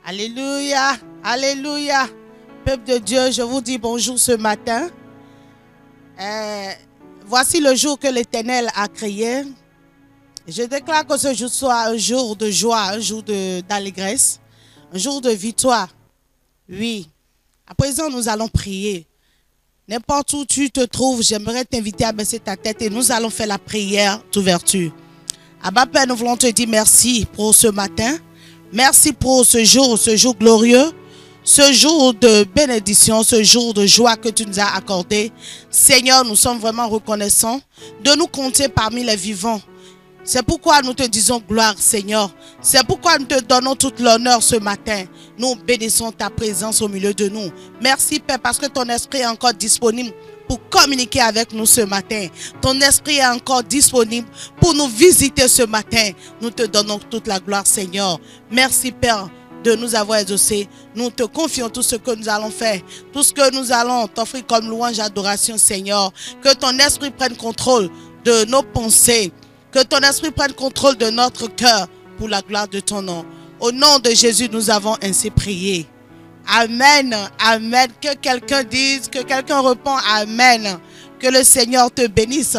Alléluia, alléluia. Peuple de Dieu, je vous dis bonjour ce matin. Voici le jour que l'Éternel a créé. Je déclare que ce jour soit un jour de joie, un jour d'allégresse, un jour de victoire. Oui. À présent, nous allons prier. N'importe où tu te trouves, j'aimerais t'inviter à baisser ta tête et nous allons faire la prière d'ouverture. Abba Père, nous voulons te dire merci pour ce matin. Merci pour ce jour glorieux, ce jour de bénédiction, ce jour de joie que tu nous as accordé. Seigneur, nous sommes vraiment reconnaissants de nous compter parmi les vivants. C'est pourquoi nous te disons gloire, Seigneur. C'est pourquoi nous te donnons toute l'honneur ce matin. Nous bénissons ta présence au milieu de nous. Merci, Père, parce que ton esprit est encore disponible pour communiquer avec nous ce matin. Ton esprit est encore disponible pour nous visiter ce matin. Nous te donnons toute la gloire, Seigneur. Merci, Père, de nous avoir exaucés. Nous te confions tout ce que nous allons faire, tout ce que nous allons t'offrir comme louange, adoration, Seigneur. Que ton esprit prenne contrôle de nos pensées. Que ton esprit prenne contrôle de notre cœur pour la gloire de ton nom. Au nom de Jésus, nous avons ainsi prié. Amen, amen. Que quelqu'un dise, que quelqu'un répond amen. Que le Seigneur te bénisse.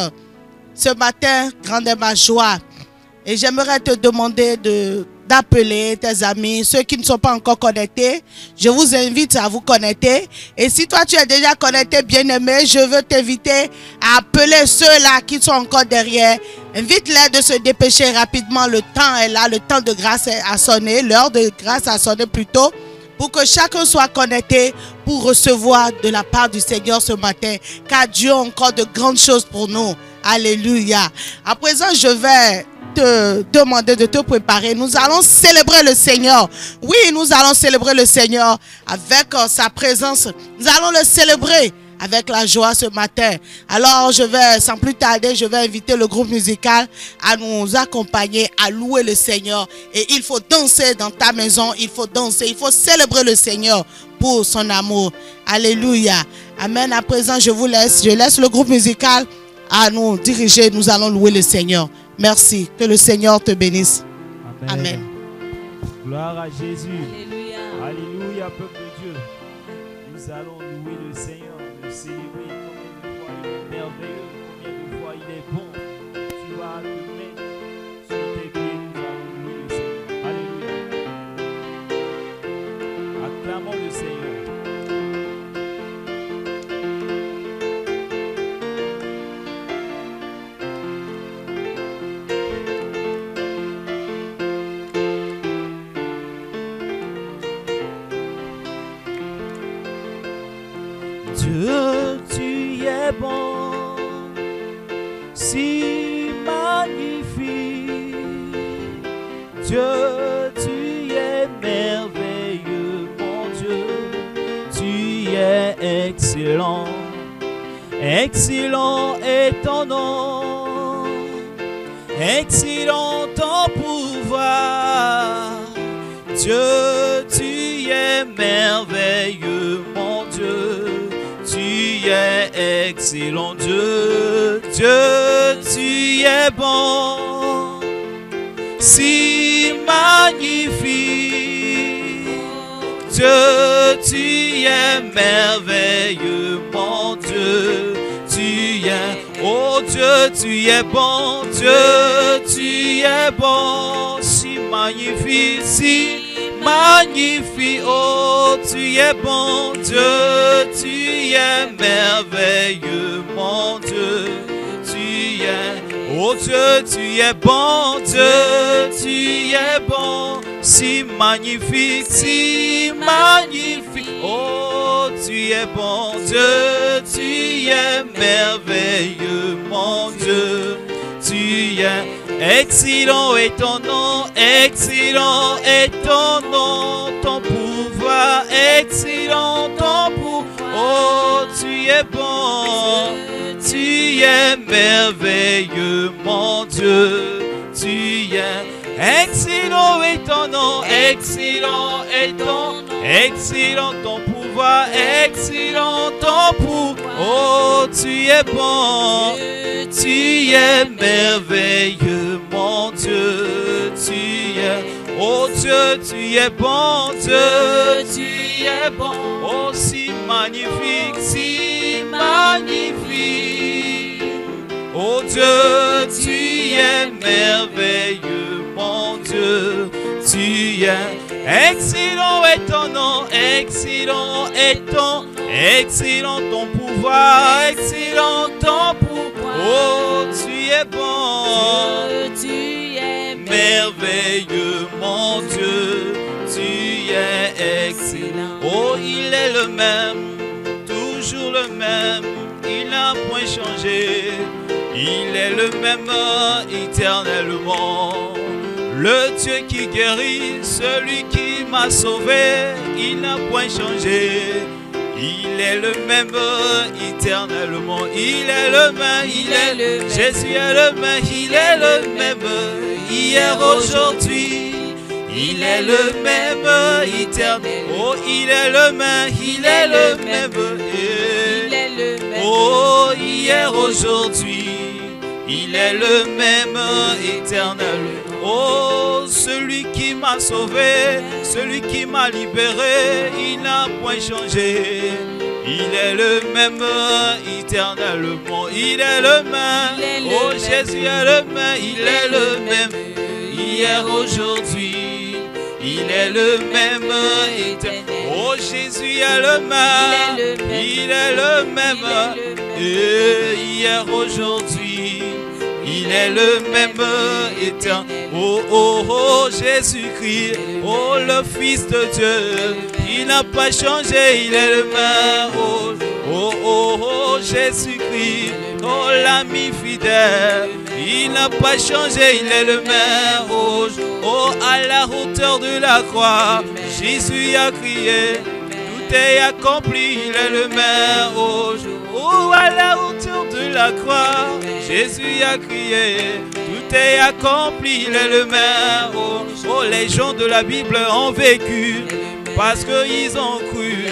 Ce matin, grande est ma joie. Et j'aimerais te demander d'appeler tes amis, ceux qui ne sont pas encore connectés. Je vous invite à vous connecter. Et si toi tu es déjà connecté, bien-aimé, je veux t'inviter à appeler ceux-là qui sont encore derrière. Invite-les de se dépêcher rapidement. Le temps est là, le temps de grâce a sonné, l'heure de grâce a sonné plutôt, pour que chacun soit connecté pour recevoir de la part du Seigneur ce matin. Car Dieu a encore de grandes choses pour nous. Alléluia. À présent, je vais te demander de te préparer. Nous allons célébrer le Seigneur. Oui, nous allons célébrer le Seigneur avec sa présence. Nous allons le célébrer avec la joie ce matin. Alors, sans plus tarder, je vais inviter le groupe musical à nous accompagner, à louer le Seigneur. Et il faut danser dans ta maison, il faut danser, il faut célébrer le Seigneur pour son amour. Alléluia. Amen. À présent, je laisse le groupe musical à nous diriger. Nous allons louer le Seigneur. Merci. Que le Seigneur te bénisse. Amen. Amen. Gloire à Jésus. Alléluia. Alléluia, peuple de Dieu. Nous allons louer le Seigneur. Célébrer combien de fois il est merveilleux, combien de fois il est bon. Tu vas te mettre sur tes pieds, nous allons louer le Seigneur. Alléluia. Acclamons le Seigneur. Dieu, tu es bon, si magnifique. Dieu, tu es merveilleux, mon Dieu. Tu es excellent, excellent est ton nom, excellent ton pouvoir. Dieu, tu es merveilleux, mon Dieu. Tu es excellent, Dieu. Dieu, tu es bon, si magnifique. Dieu, tu es merveilleux, mon Dieu. Tu es, oh Dieu, tu es bon, Dieu, tu es bon, si magnifique, si magnifique, oh tu es bon, Dieu, tu es merveilleux, mon Dieu, tu es, oh Dieu, tu es bon, Dieu, tu es bon, si magnifique, oh tu es bon, Dieu, tu es merveilleux, mon Dieu, tu es excellent est ton nom, excellent est ton nom, ton pouvoir, excellent ton pouvoir, oh tu es bon, tu es merveilleux, mon Dieu, tu es excellent est ton nom, excellent est ton nom, excellent ton pouvoir, excellent ton pouvoir, oh tu es bon, tu es merveilleux, mon Dieu, tu es Oh Dieu, tu es bon, Dieu, tu es bon. Oh, si magnifique, si magnifique. Oh Dieu, tu es merveilleux, mon Dieu. Tu es excellent est ton nom, excellent est excellent ton pouvoir, excellent ton pouvoir. Oh, tu es bon, Dieu, tu es merveilleux, mon Dieu, tu es excellent. Oh, il est le même, toujours le même, il n'a point changé. Il est le même éternellement. Le Dieu qui guérit, celui qui m'a sauvé, il n'a point changé. Il est le même éternellement. Il est le même, il est le même. Jésus est le même, il est le même. Hier, aujourd'hui, il est le même éternel. Oh, il est le même, il est le même. Il est le même. Oh, hier, aujourd'hui, il est le même éternel. Oh, celui qui m'a sauvé, celui qui m'a libéré, il n'a point changé. Il est le même éternellement. Il est le même. Oh, Jésus est le même. Il est le même. Hier, aujourd'hui, il est le même éternel. Oh, Jésus est le même. Il est le même. Et hier, aujourd'hui, il est le même éternel. Oh, oh, oh, Jésus-Christ, oh, le Fils de Dieu, il n'a pas changé, il est le même. Oh, oh, oh, oh, Jésus-Christ, oh, l'ami fidèle, il n'a pas changé, il est le même. Oh, oh, à la hauteur de la croix, Jésus a crié, tout est accompli, il est le même. Oh, oh, à la hauteur de la croix, Jésus a crié, tout est accompli, il est le même. Oh, oh, les gens de la Bible ont vécu parce qu'ils ont cru.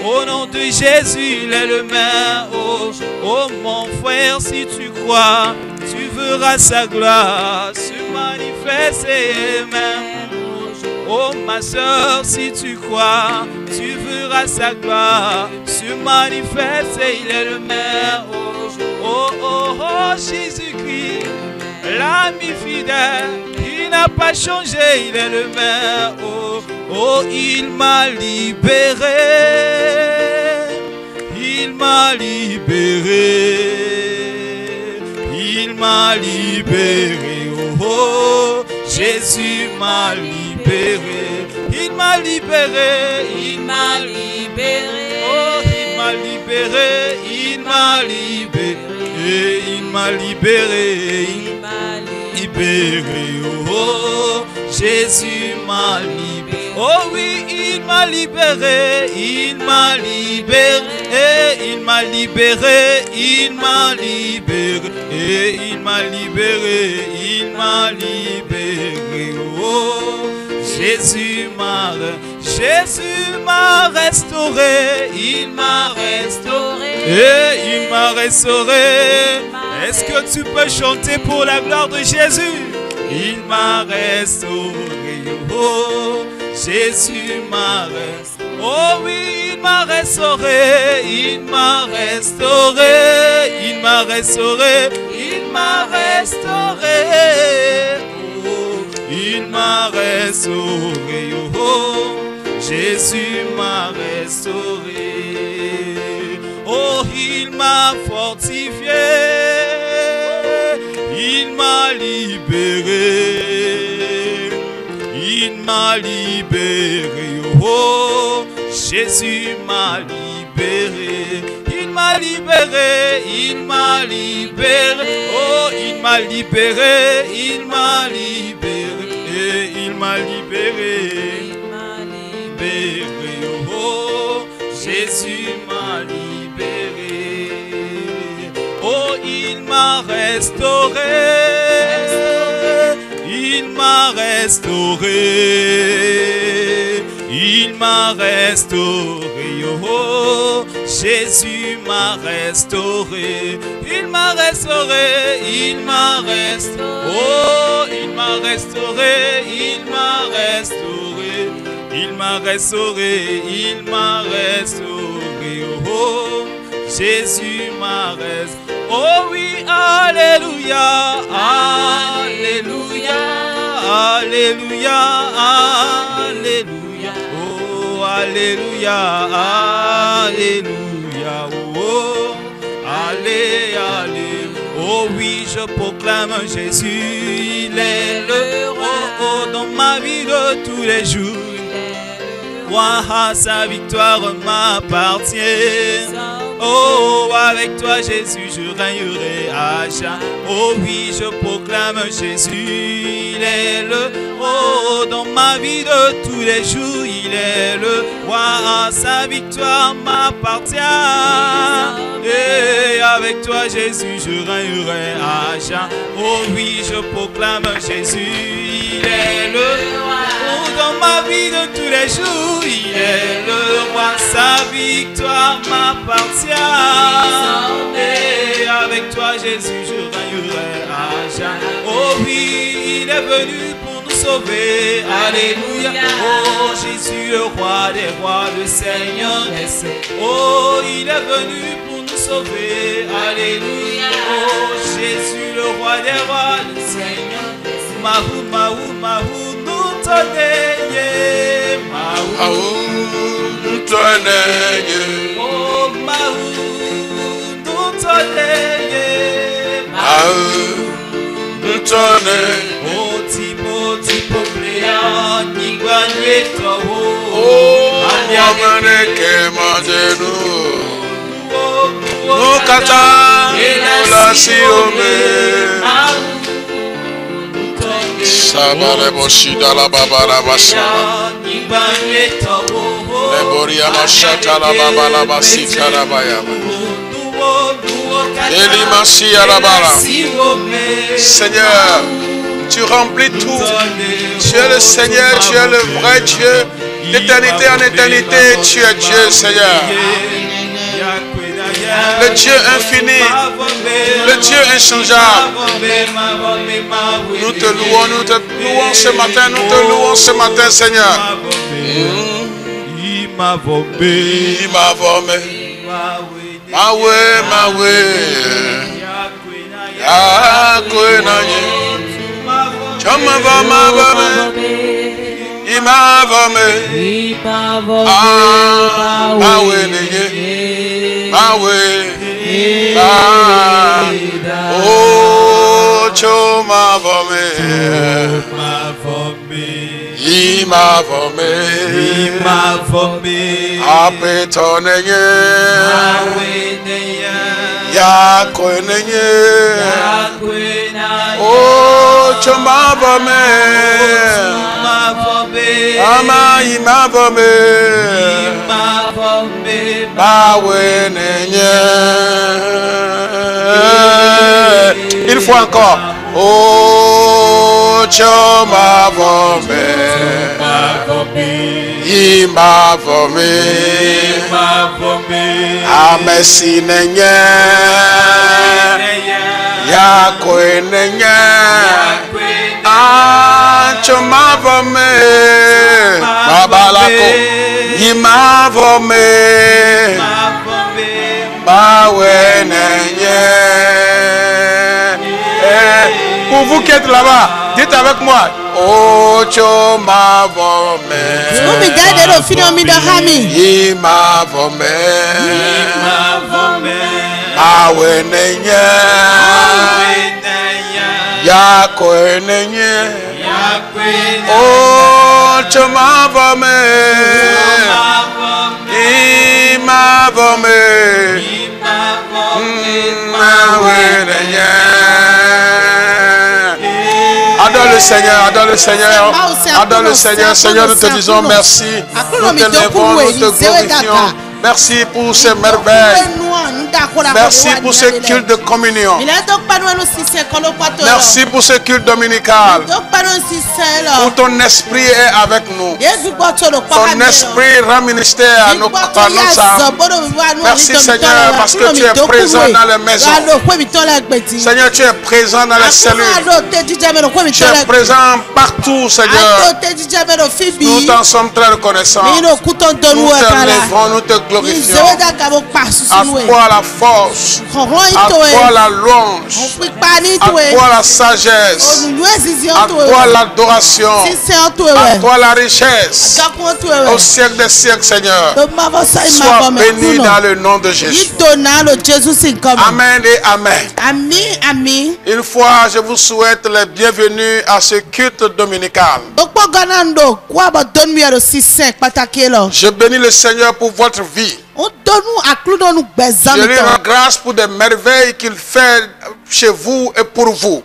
Au nom de Jésus, il est le même. Oh, oh, mon frère, si tu crois, tu verras sa gloire se manifester même. Oh, ma soeur, si tu crois, tu verras sa gloire se manifester, il est le même. Oh, oh, oh, oh, Jésus-Christ, l'ami fidèle, il n'a pas changé, il est le même. Oh, oh, il m'a libéré, il m'a libéré, il m'a libéré. Oh, oh, Jésus m'a libéré, il m'a libéré, il m'a libéré. Oh, il m'a libéré, il m'a libéré, il m'a libéré, il m'a libéré. Oh, Jésus m'a libéré. Oh oui, il m'a libéré, il m'a libéré, il m'a libéré, il m'a libéré, il m'a libéré, il m'a libéré. Oh, Jésus m'a restauré, il m'a restauré, et il m'a restauré. Est-ce que tu peux chanter pour la gloire de Jésus? Il m'a restauré, oh, Jésus m'a restauré. Oh oui, il m'a restauré, il m'a restauré, il m'a restauré, il m'a restauré. Oh, il m'a restauré, oh, Jésus m'a restauré. Oh, il m'a fortifié, il m'a libéré, il m'a libéré. Oh, Jésus m'a libéré, il m'a libéré, il m'a libéré. Oh, il m'a libéré, il m'a libéré, il m'a libéré, il m'a libéré. Oh, Jésus m'a libéré. Oh, il m'a restauré, il m'a restauré, il m'a restauré. Oh, Jésus m'a restauré. Il m'a restauré, il m'a restauré. Oh, il m'a restauré, il m'a restauré. Il m'a restauré, il m'a restauré. Oh, Jésus m'a restauré. Oh oui, alléluia, alléluia, alléluia, alléluia. Oh, alléluia, alléluia. Oh, allé, allé. Oh oui, je proclame Jésus, il est le roi dans ma vie de tous les jours. Roi, sa victoire m'appartient. Oh, avec toi Jésus, je régnerai à jamais. Oh oui, je proclame Jésus, il est le roi dans ma vie de tous les jours. Il est le roi, sa victoire m'appartient. Et avec toi Jésus, je régnerai à jamais. Oh oui, je proclame Jésus, il est le roi dans ma vie de tous les jours. Il est le roi, sa victoire m'appartient. Et avec toi Jésus, je régnerai à jamais. Oh oui, il est venu pour nous sauver. Alléluia. Oh Jésus, le roi des rois, le Seigneur des seigneurs. Oh, il est venu pour nous sauver. Alléluia. Oh Jésus, le roi des rois, le Seigneur des seigneurs. Mahou, mahou, mahou, nous t'onnayons. Mahou, nous t'onnayons. Oh, mahou, nous t'onnayons. Mahou, nous t'onnayons. Oh, tipo, tipo, pléa, ni guagne toi. Oh, amane que nous. Nous catons, nous la siomé. Sabare boshida la baba la basa. Leboria mashata la baba la basika la baya. Elimasi la bala. Seigneur, tu remplis tout. Tu es le Seigneur, tu es le vrai Dieu. D'éternité en éternité, tu es Dieu, Seigneur. Le Dieu infini, le Dieu inchangeable. Nous te louons ce matin, nous te louons ce matin, Seigneur. Il m'a vombé, il m'a vombé. Mawe, mawe. Yakwenaye. Chama vama vama. Il m'a vombé. Mawe neye. Mawe. Oh, choma vombé. Il m'a vombé. Il m'a vombé. Apetoneye. Yakweneye. Oh, choma vombé. Ama, il m'a vombé. Une fois encore. Oh, choma vombé. Il m'a vombé. Amesi nenye. Yakwe nenye. Ah, choma vombé. Babalako. Il m'a vombé. Pour vous qui êtes là-bas, dites avec moi. Oh, choma vombé. Il m'a vombé. Awenenye. Yakwenenye. Oh, choma vombé. Il m'a vombé. Adore le Seigneur, adore le Seigneur, adore le Seigneur. Seigneur, nous te disons merci. Nous te lèvons, nous te glorifions. Merci pour ces merveilles. Merci pour ce culte de communion. Merci pour ce culte dominical. Où ton esprit est avec nous. Ton esprit rend ministère à nos âmes. Merci Seigneur parce que tu es présent dans les maisons. Seigneur, tu es présent dans les cellules. Tu es présent partout, Seigneur. Nous t'en sommes très reconnaissants. Nous t'élèvons, nous te glorifions. À toi la force, à toi la louange, à toi la sagesse, à toi l'adoration, à toi la richesse. Au siècle des siècles, Seigneur. Sois béni dans le nom de Jésus. Amen et amen. Une fois, je vous souhaite les bienvenus à ce culte dominical. Je bénis le Seigneur pour votre vie. Je lui rends grâce pour des merveilles qu'il fait chez vous et pour vous.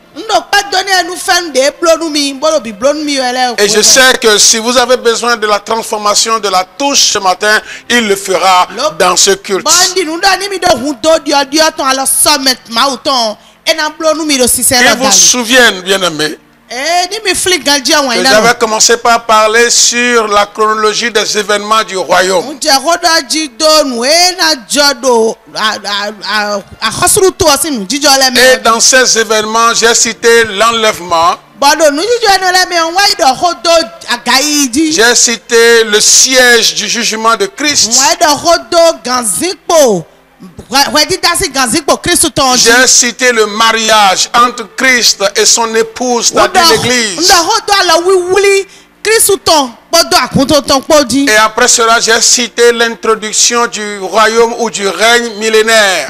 Et je sais que si vous avez besoin de la transformation de la touche ce matin, il le fera dans ce culte. Il vous souvienne, bien-aimés, que j'avais commencé par parler sur la chronologie des événements du royaume. Et dans ces événements, j'ai cité l'enlèvement. J'ai cité le siège du jugement de Christ. J'ai cité le mariage entre Christ et son épouse, c'est-à-dire l'Église. Et après cela, j'ai cité l'introduction du royaume ou du règne millénaire.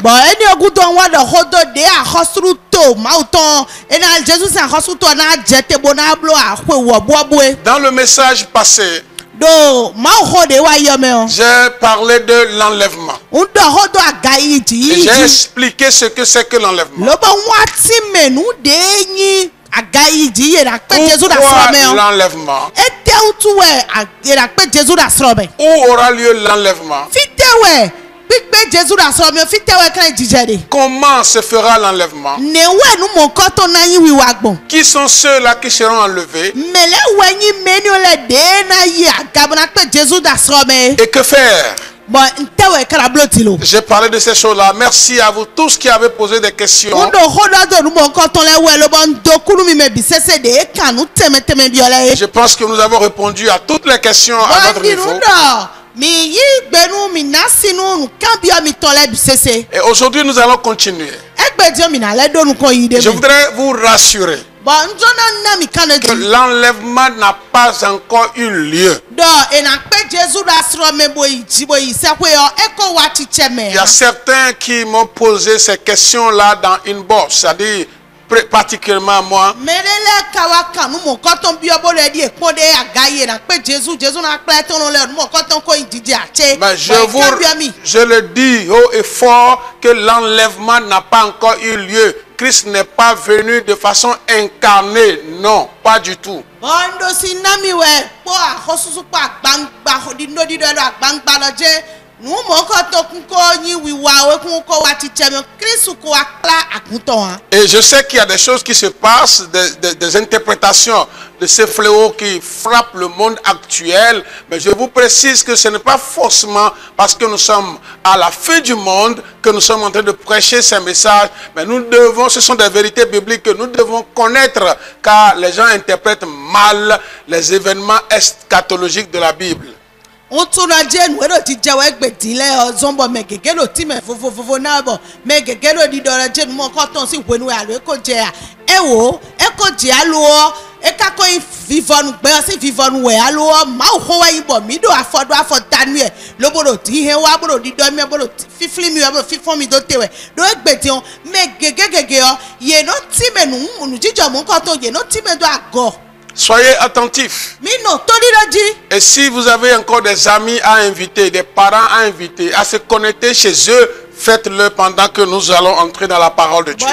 Dans le message passé, j'ai parlé de l'enlèvement. J'ai expliqué ce que c'est que l'enlèvement. Pourquoi l'enlèvement? Où aura lieu l'enlèvement? Comment se fera l'enlèvement? Qui sont ceux-là qui seront enlevés? Et que faire? J'ai parlé de ces choses-là. Merci à vous tous qui avez posé des questions. Je pense que nous avons répondu à toutes les questions à notre niveau. Et aujourd'hui, nous allons continuer. Je voudrais vous rassurer que l'enlèvement n'a pas encore eu lieu. Il y a certains qui m'ont posé ces questions-là dans une box, c'est-à-dire particulièrement moi. Mais je le dis haut et fort que l'enlèvement n'a pas encore eu lieu. Christ n'est pas venu de façon incarnée, non, pas du tout. Et je sais qu'il y a des choses qui se passent, des interprétations de ces fléaux qui frappent le monde actuel. Mais je vous précise que ce n'est pas forcément parce que nous sommes à la fin du monde que nous sommes en train de prêcher ces messages. Mais nous devons, ce sont des vérités bibliques que nous devons connaître, car les gens interprètent mal les événements eschatologiques de la Bible. Soyez attentifs. Et si vous avez encore des amis à inviter, des parents à inviter, à se connecter chez eux, faites-le pendant que nous allons entrer dans la parole de Dieu.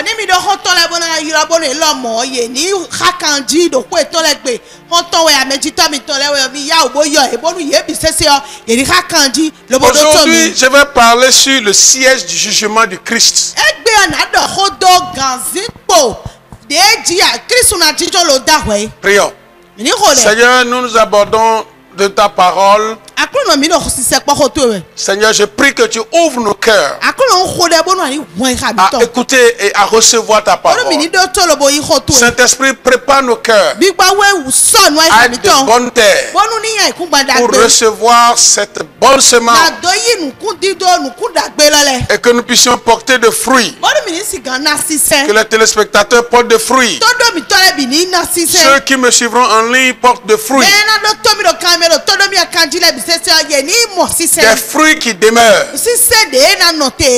Aujourd'hui, je vais parler sur le siège du jugement du Christ. Prions. Seigneur, nous abordons de ta parole. Seigneur, je prie que tu ouvres nos cœurs à écouter et à recevoir ta parole. Saint-Esprit, prépare nos cœurs à être de bonne terre pour recevoir cette bonne semence et que nous puissions porter de fruits. Que les téléspectateurs portent de fruits. Ceux qui me suivront en ligne portent de fruits. Des fruits qui demeurent.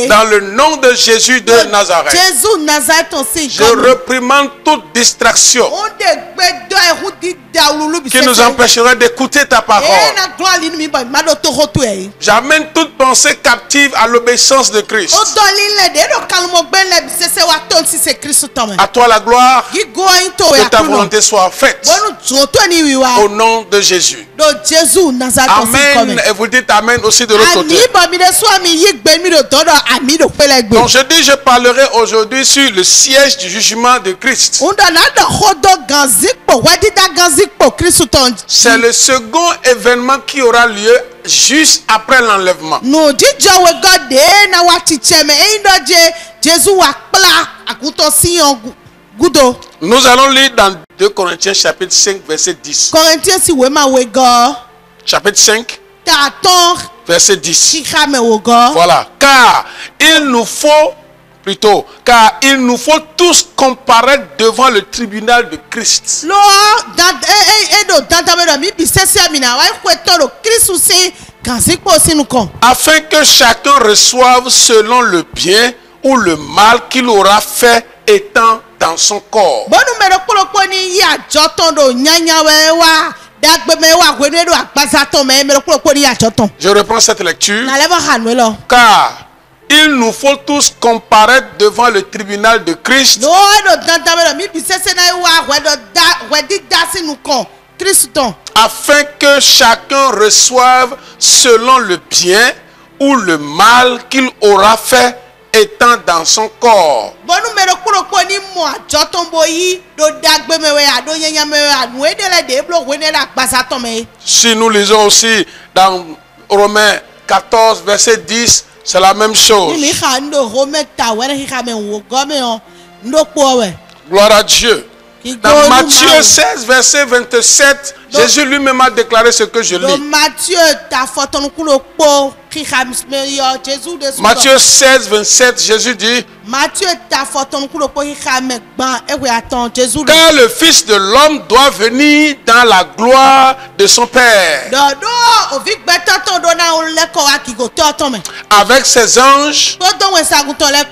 Dans le nom de Jésus de Nazareth. Je réprimande toute distraction qui nous empêcherait d'écouter ta parole. J'amène toute pensée captive à l'obéissance de Christ. À toi la gloire. Que ta volonté soit faite. Au nom de Jésus. Amen. Et vous dites amen aussi de l'autre côté. Donc je dis, je parlerai aujourd'hui sur le siège du jugement de Christ. C'est le second événement qui aura lieu juste après l'enlèvement. Nous allons lire dans 2 Corinthiens chapitre 5 verset 10. Chapitre 5 verset 10. Voilà. Car il nous faut tous comparaître devant le tribunal de Christ. Afin que chacun reçoive selon le bien ou le mal qu'il aura fait étant dans son corps. Je reprends cette lecture. Car il nous faut tous comparaître devant le tribunal de Christ. Afin que chacun reçoive selon le bien ou le mal qu'il aura fait étant dans son corps. Si nous lisons aussi dans Romains 14 verset 10, c'est la même chose. Gloire à Dieu. Dans Matthieu 16 verset 27, Jésus lui-même a déclaré ce que je lis. Matthieu 16 27, Jésus dit: car le Fils de l'homme doit venir dans la gloire de son Père avec ses anges,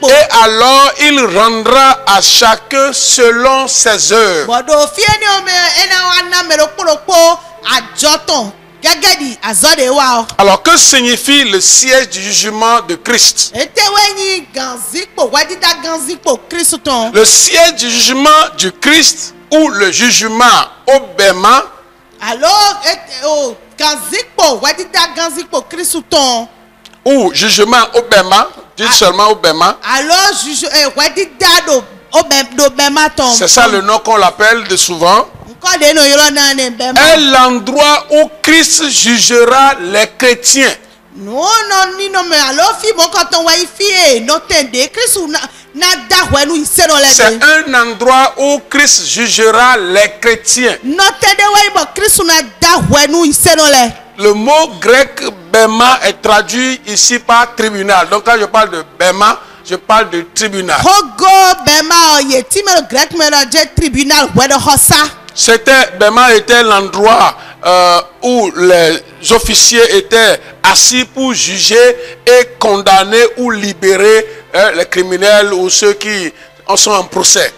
et alors il rendra à chacun selon ses œuvres. Alors que signifie le siège du jugement de Christ? Le siège du jugement du Christ ou le jugement au Bema ou jugement au Bema, dites seulement au Bema. C'est ça le nom qu'on l'appelle de souvent. Est l'endroit où Christ jugera les chrétiens. C'est un endroit où Christ jugera les chrétiens. Le mot grec Bema est traduit ici par tribunal. Donc quand je parle de Bema, je parle de tribunal. Bema était l'endroit où les officiers étaient assis pour juger et condamner ou libérer les criminels ou ceux qui sont en procès.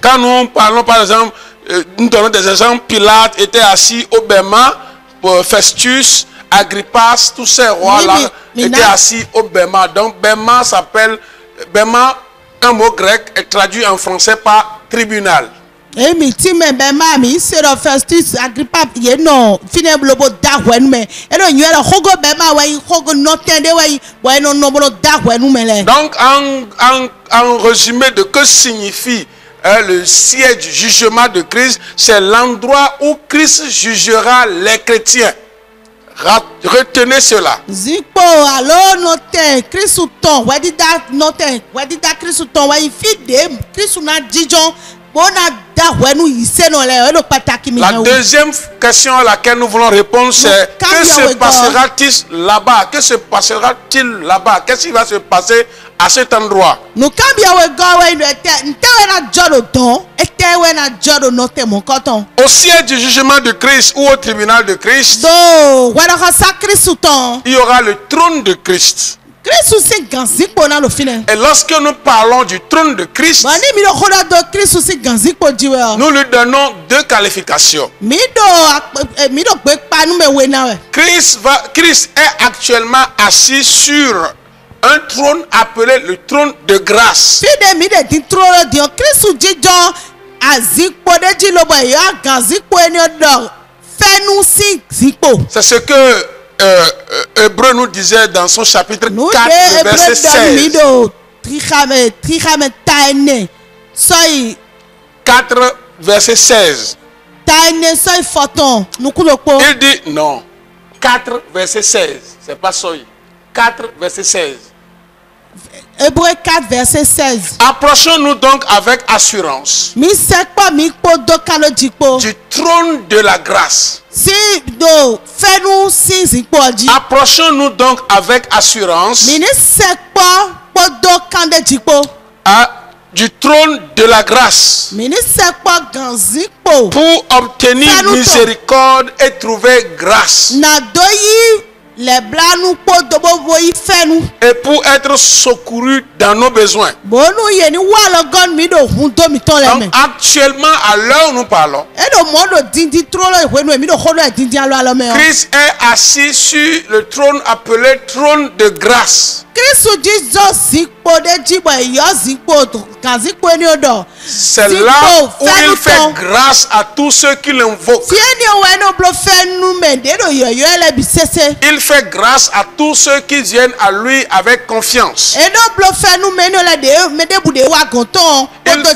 Quand nous parlons par exemple nous donnons des exemples. Pilate était assis au bêma. Festus, Agrippas, tous ces rois-là étaient assis au bêma. Donc bêma s'appelle, bêma, un mot grec, est traduit en français par tribunal. Et mi ti me bêma mi sero Festus Agrippa ye no fine blobo da wenu me e no nyela hogo bêma wa hogo notende wa no no bolo da wenu me le. Donc en résumé de que signifie le siège du jugement de Christ, c'est l'endroit où Christ jugera les chrétiens. Retenez cela. Zikpo alo note Christ ton wedi da note wedi da Christ ton wa ifide Christ na dijon bona da wenu iseno le lo pataki mi. La deuxième question à laquelle nous voulons répondre, c'est que se passera-t-il là-bas? Que se passera-t-il là-bas? Qu'est-ce qui va se passer à cet endroit? Nous au siège du jugement de Christ ou au tribunal de Christ, il y aura le trône de Christ. Et lorsque nous parlons du trône de Christ, nous lui donnons deux qualifications. Christ est actuellement assis sur un trône appelé le trône de grâce. C'est ce que Hébreu nous disait dans son chapitre 4, verset 16. 4, verset 16. Il dit non. 4, verset 16. C'est pas soy. 4, verset 16. Hébreu 4, verset 16. Approchons-nous donc avec assurance du trône de la grâce. Approchons-nous donc avec assurance du trône de la grâce pour obtenir miséricorde et trouver grâce. Et pour être secouru dans nos besoins. Donc, actuellement, à l'heure où nous parlons, Christ est assis sur le trône appelé trône de grâce. C'est là où il fait grâce à tous ceux qui l'invoquent. Il fait grâce à tous ceux qui viennent à lui avec confiance. Il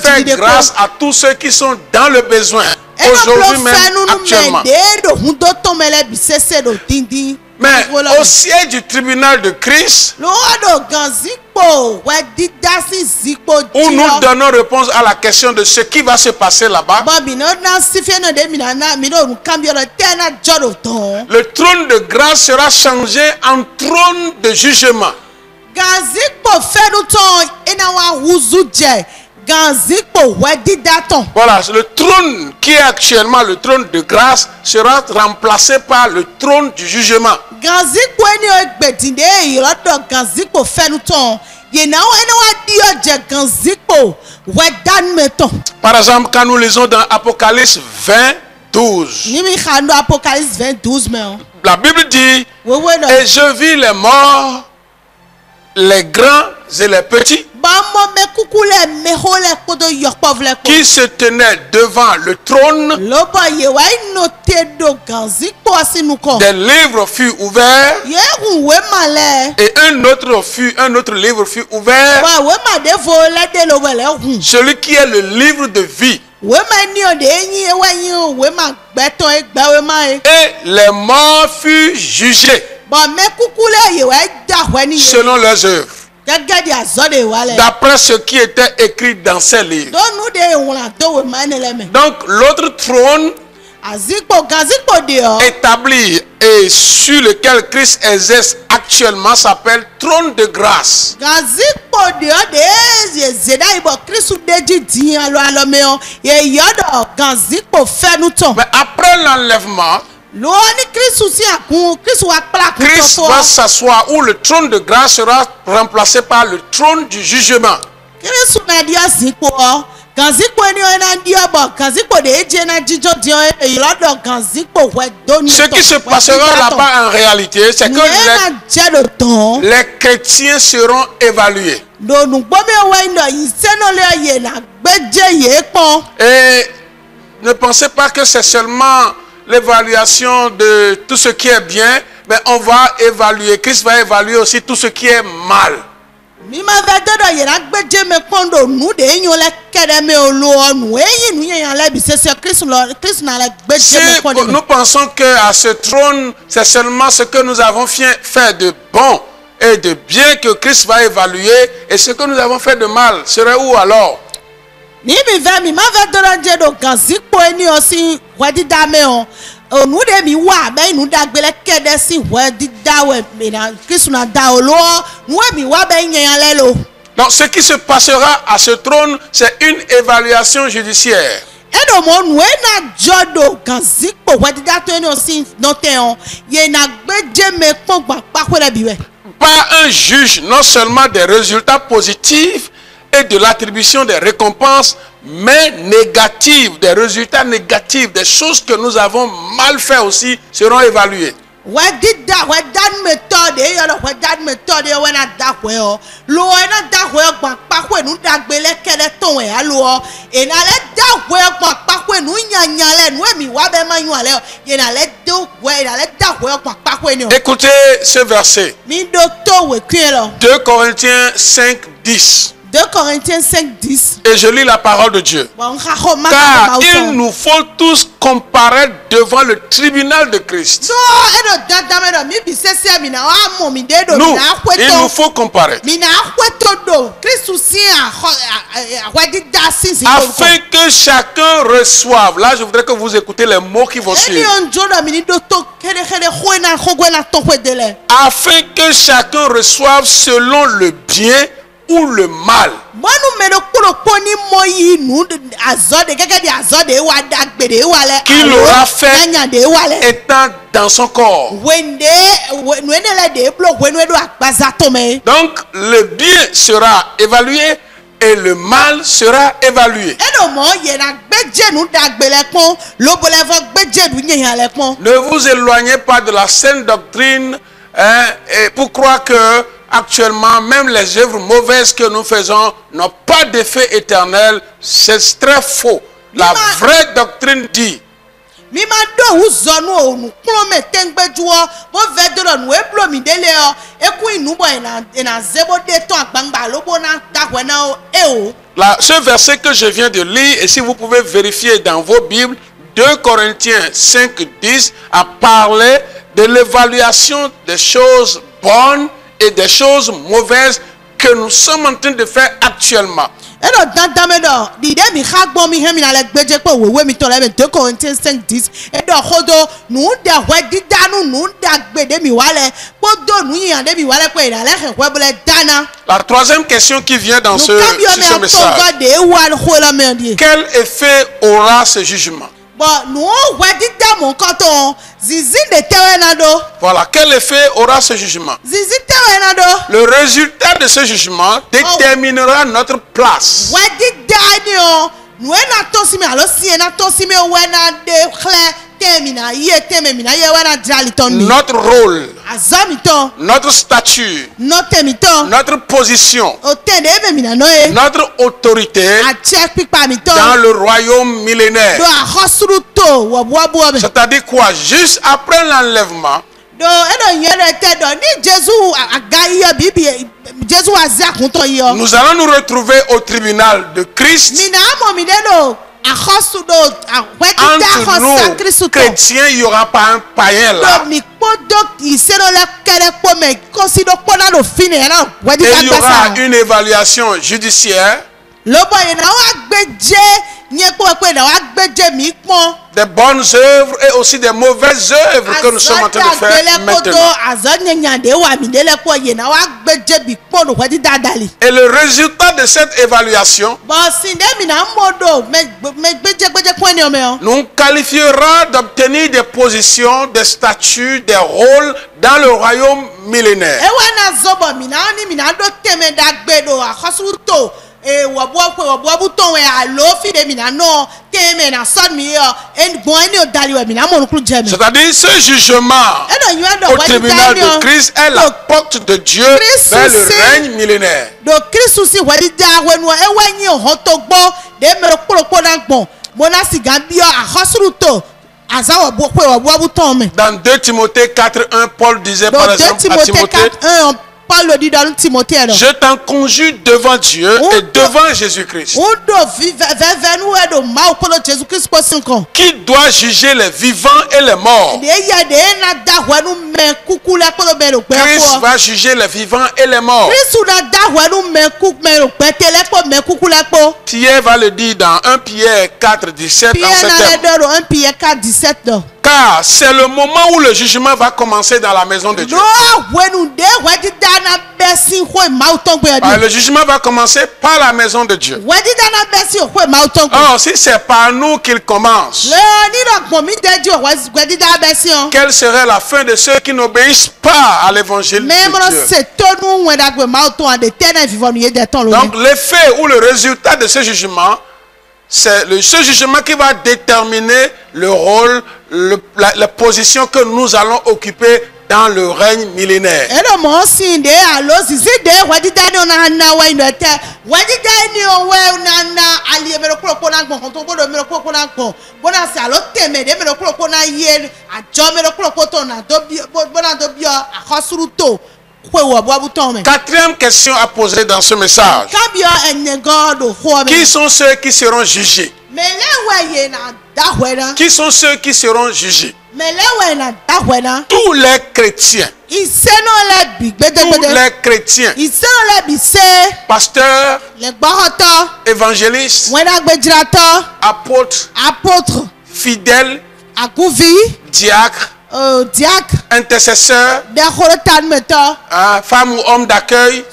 fait grâce à tous ceux qui sont dans le besoin. Aujourd'hui même, actuellement. Mais au siège du tribunal de Christ, où nous donnons réponse à la question de ce qui va se passer là-bas, le trône de grâce sera changé en trône de jugement. Voilà, le trône qui est actuellement le trône de grâce sera remplacé par le trône du jugement. Par exemple, quand nous lisons dans Apocalypse 20, 12, la Bible dit: et je vis les morts, les grands et les petits, qui se tenaient devant le trône. Des livres furent ouverts et un autre livre fut ouvert, celui qui est le livre de vie. Et les morts furent jugés selon leurs œuvres, d'après ce qui était écrit dans ces livres. Donc l'autre trône établi et sur lequel Christ exerce actuellement s'appelle trône de grâce. Mais après l'enlèvement, Christ va s'asseoir où le trône de grâce sera remplacé par le trône du jugement. Ce qui se passera là-bas en réalité, c'est que les chrétiens seront évalués. Et ne pensez pas que c'est seulement l'évaluation de tout ce qui est bien, mais on va évaluer, Christ va évaluer aussi tout ce qui est mal. Si nous pensons qu'à ce trône, c'est seulement ce que nous avons fait de bon et de bien que Christ va évaluer, et ce que nous avons fait de mal serait où alors? Donc ce qui se passera à ce trône, c'est une évaluation judiciaire. Pas un juge, non seulement des résultats positifs et de l'attribution des récompenses, mais négatives, des résultats négatifs, des choses que nous avons mal fait aussi seront évaluées. Écoutez ce verset. 2 Corinthiens 5, 10. 2 Corinthiens 5, 10. Et je lis la parole de Dieu. Car il nous faut tous comparaître devant le tribunal de Christ. Nous, il nous faut comparer. Afin que chacun reçoive. Là, je voudrais que vous écoutez les mots qui vont suivre. Afin que chacun reçoive selon le bien ou le mal qu'il aura fait étant dans son corps. Donc le bien sera évalué et le mal sera évalué. Ne vous éloignez pas de la saine doctrine et pour croire que actuellement, même les œuvres mauvaises que nous faisons n'ont pas d'effet éternel. C'est très faux. La vraie doctrine dit ce verset que je viens de lire, et si vous pouvez vérifier dans vos Bibles, 2 Corinthiens 5, 10 a parlé de l'évaluation des choses bonnes et des choses mauvaises que nous sommes en train de faire actuellement. La troisième question qui vient dans ce message: quel effet aura ce jugement? Voilà, quel effet aura ce jugement? Le résultat de ce jugement déterminera notre place. Notre rôle, notre statut, notre position, notre autorité dans le royaume millénaire. C'est-à-dire quoi? Juste après l'enlèvement, nous allons nous retrouver au tribunal de Christ. Entre nous, chrétiens, il n'y aura pas un païen là. Et il y aura une évaluation judiciaire. Des bonnes œuvres et aussi des mauvaises œuvres que nous sommes en train de faire maintenant. Et le résultat de cette évaluation nous qualifiera d'obtenir des positions, des statuts, des rôles dans le royaume millénaire. C'est-à-dire ce jugement au tribunal de Christ est la porte de Dieu vers le règne millénaire. Dans 2 Timothée 4:1, Paul disait par exemple à Timothée, Paul le dit dans Timothée. Je t'en conjure devant Dieu et devant Jésus-Christ, qui doit juger les vivants et les morts. Christ va juger les vivants et les morts. Pierre va le dire dans 1 Pierre 4:17 dans ce thème. Car c'est le moment où le jugement va commencer dans la maison de Dieu. Le jugement va commencer par la maison de Dieu. Alors, si c'est par nous qu'il commence, quelle serait la fin de ceux qui n'obéissent pas à l'évangile de Dieu? Donc, l'effet ou le résultat de ce jugement, c'est ce jugement qui va déterminer le rôle, la position que nous allons occuper dans le règne millénaire. Quatrième question à poser dans ce message. Qui sont ceux qui seront jugés? Qui sont ceux qui seront jugés? Tous les chrétiens. Tous les chrétiens. Pasteurs, évangélistes, apôtres, fidèles, diacres, intercesseurs, femmes ou hommes d'accueil,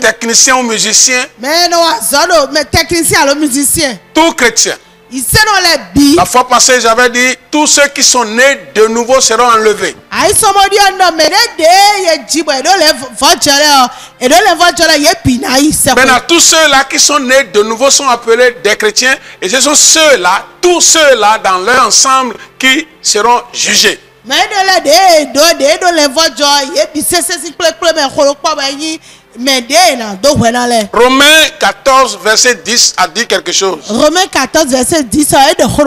techniciens ou musiciens, tout chrétien. La fois passée, j'avais dit tous ceux qui sont nés de nouveau seront enlevés. Maintenant, tous ceux-là qui sont nés de nouveau sont appelés des chrétiens, et ce sont ceux-là, tous ceux-là dans leur ensemble qui seront jugés. Romains 14 verset 10 a dit quelque chose. Romains 14 verset 10.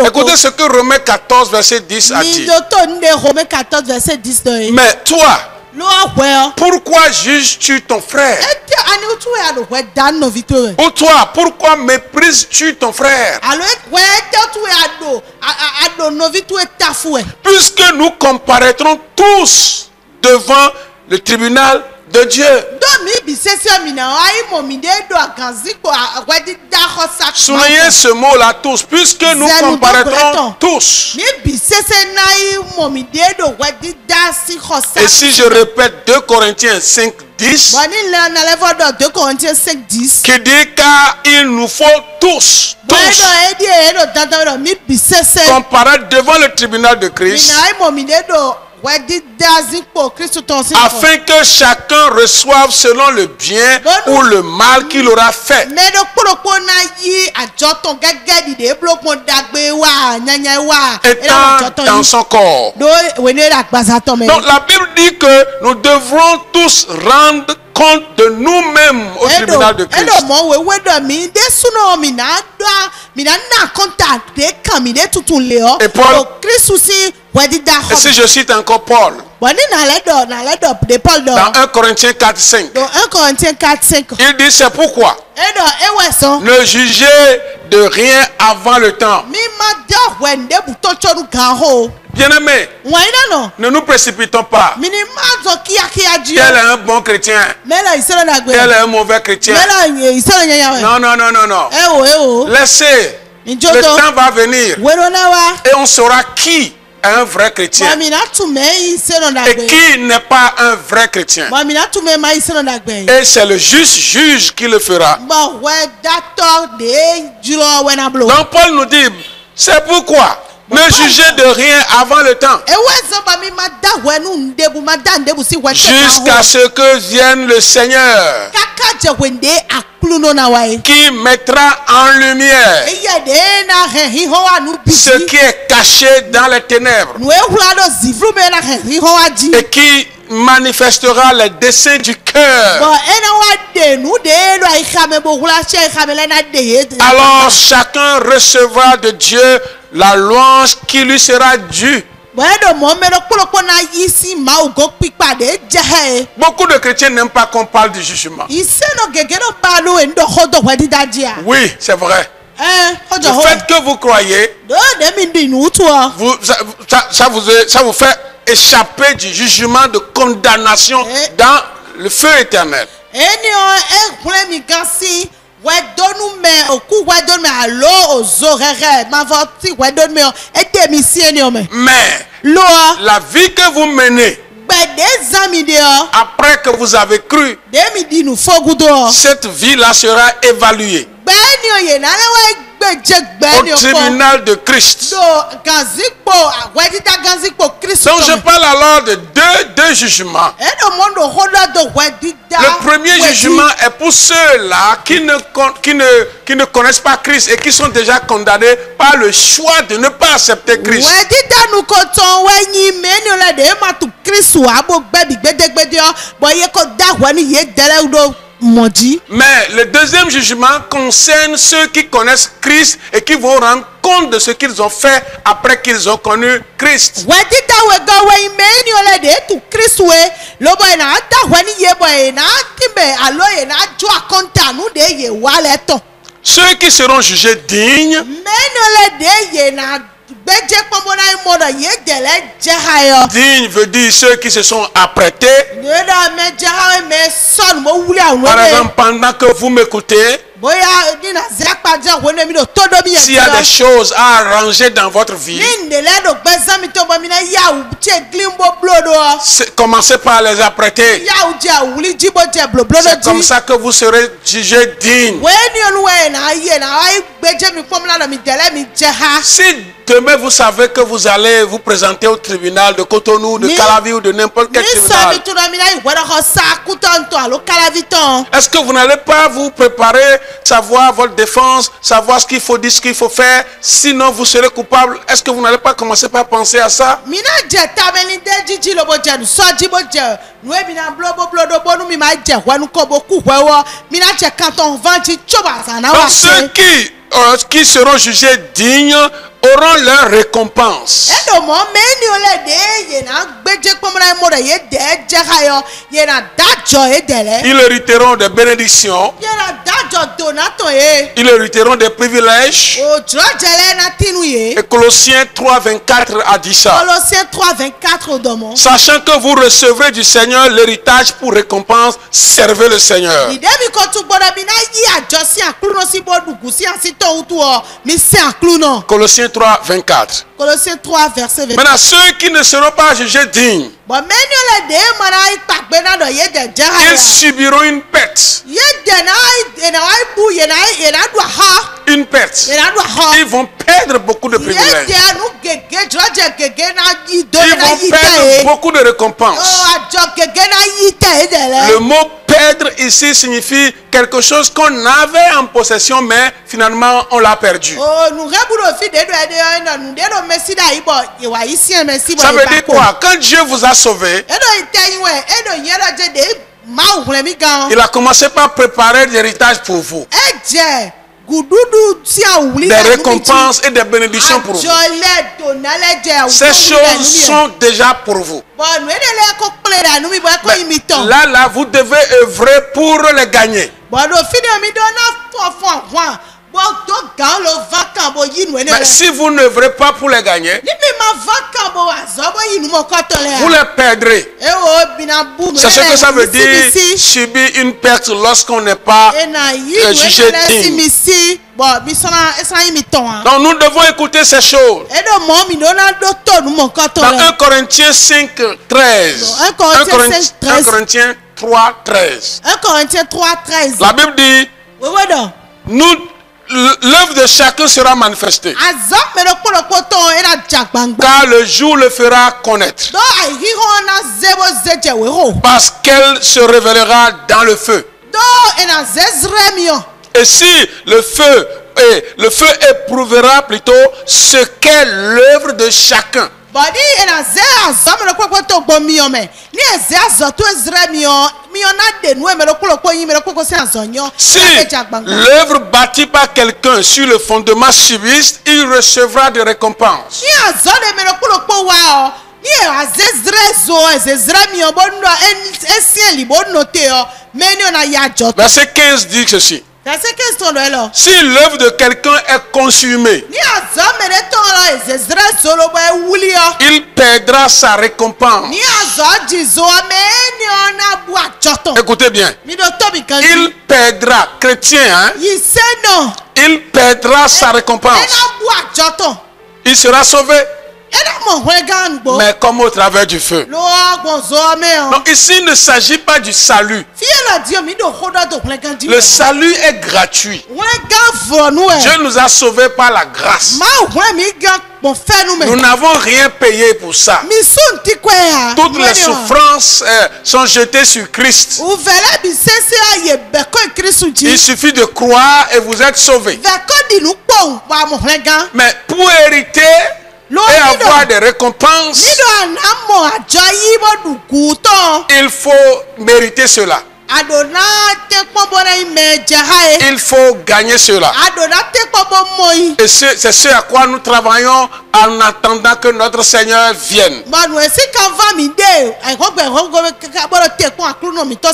Écoutez ce que Romains 14 verset 10 a dit. Mais toi, pourquoi juges-tu ton frère? Ou toi, pourquoi méprises-tu ton frère? Puisque nous comparaîtrons tous devant le tribunal de Dieu. Soulignez ce mot-là, tous, puisque nous comparaîtrons tous. Et si je répète 2 Corinthiens 5, 10, qui dit car il nous faut tous comparaître devant le tribunal de Christ, afin que chacun reçoive selon le bien ou le mal qu'il aura fait. Étant dans son corps. Donc la Bible dit que nous devrons tous rendre compte de nous-mêmes au tribunal de Christ. Et Paul, et si je cite encore Paul, dans 1 Corinthiens 4, 5, il dit c'est pourquoi ne jugez de rien avant le temps. Bien-aimés, ne nous précipitons pas. Quel est un bon chrétien? Quel est un mauvais chrétien? Non, non, non, non, non. Laissez. Le temps va venir et on saura qui est un vrai chrétien et qui n'est pas un vrai chrétien. Et c'est le juste juge qui le fera. Donc Paul nous dit, c'est pourquoi Ne jugez de rien avant le temps. Jusqu'à ce que vienne le Seigneur, qui mettra en lumière ce qui est caché dans les ténèbres et qui manifestera les desseins du cœur. Alors chacun recevra de Dieu la louange qui lui sera due. Beaucoup de chrétiens n'aiment pas qu'on parle du jugement. Oui, c'est vrai. Le fait que vous croyez, ça vous fait échapper du jugement de condamnation dans le feu éternel. Mais la vie que vous menez après que vous avez cru, cette vie-là sera évaluée au tribunal de Christ. Donc je parle alors de deux jugements. Le premier jugement est pour ceux-là qui ne connaissent pas Christ et qui sont déjà condamnés par le choix de ne pas accepter Christ. Mais le deuxième jugement concerne ceux qui connaissent Christ et qui vont rendre compte de ce qu'ils ont fait après qu'ils ont connu Christ. Ceux qui seront jugés dignes digne veut dire ceux qui se sont apprêtés. Par exemple, pendant que vous m'écoutez, s'il y a des choses à arranger dans votre vie, commencez par les apprêter. C'est comme ça que vous serez jugés dignes. Si demain vous savez que vous allez vous présenter au tribunal de Cotonou, de Calavi ou de n'importe quel tribunal, est-ce que vous n'allez pas vous préparer, savoir votre défense, savoir ce qu'il faut dire, ce qu'il faut faire, sinon vous serez coupable? Est-ce que vous n'allez pas commencer par penser à ça? Donc ceux qui seront jugés dignes auront leur récompense. Ils hériteront des bénédictions. Ils hériteront des privilèges. Et Colossiens 3:24 a dit ça. Sachant que vous recevrez du Seigneur l'héritage pour récompense, servez le Seigneur. Colossiens 3:24. Colossiens 3, verset 24. Maintenant, ceux qui ne seront pas jugés dignes, ils subiront une perte. Une perte. Ils vont perdre beaucoup de privilèges. Ils vont perdre beaucoup de récompenses. Le mot perdre ici signifie quelque chose qu'on avait en possession, mais finalement on l'a perdu. Ça veut dire quoi? Quand Dieu vous a sauvé, il a commencé par préparer l'héritage pour vous. Des récompenses et des bénédictions pour vous. Ces choses sont déjà pour vous. Là, vous devez œuvrer pour les gagner. Mais si vous n'œuvrez pas pour les gagner, vous les perdrez. C'est ce que ça veut dire, subir une perte lorsqu'on n'est pas jugé digne. Donc nous devons écouter ces choses. Dans 1 Corinthiens 5:13. 1 Corinthiens 3:13. 1 Corinthiens 3:13. La Bible dit, l'œuvre de chacun sera manifestée. Car le jour le fera connaître. Parce qu'elle se révélera dans le feu. Et si le feu éprouvera plutôt ce qu'est l'œuvre de chacun. Si l'œuvre bâtie par quelqu'un sur le fondement subsiste, il recevra des récompenses. Verset 15 dit ceci. Si l'œuvre de quelqu'un est consumée, il perdra sa récompense. Écoutez bien. Il perdra, chrétien, hein? Il perdra sa récompense. Il sera sauvé. Mais comme au travers du feu. Donc ici il ne s'agit pas du salut. Le salut est gratuit. Dieu nous a sauvés par la grâce. Nous n'avons rien payé pour ça. Toutes les souffrances sont jetées sur Christ. Il suffit de croire et vous êtes sauvés. Mais pour hériter et avoir des récompenses, il faut mériter cela. Il faut gagner cela. Et c'est ce à quoi nous travaillons en attendant que notre Seigneur vienne.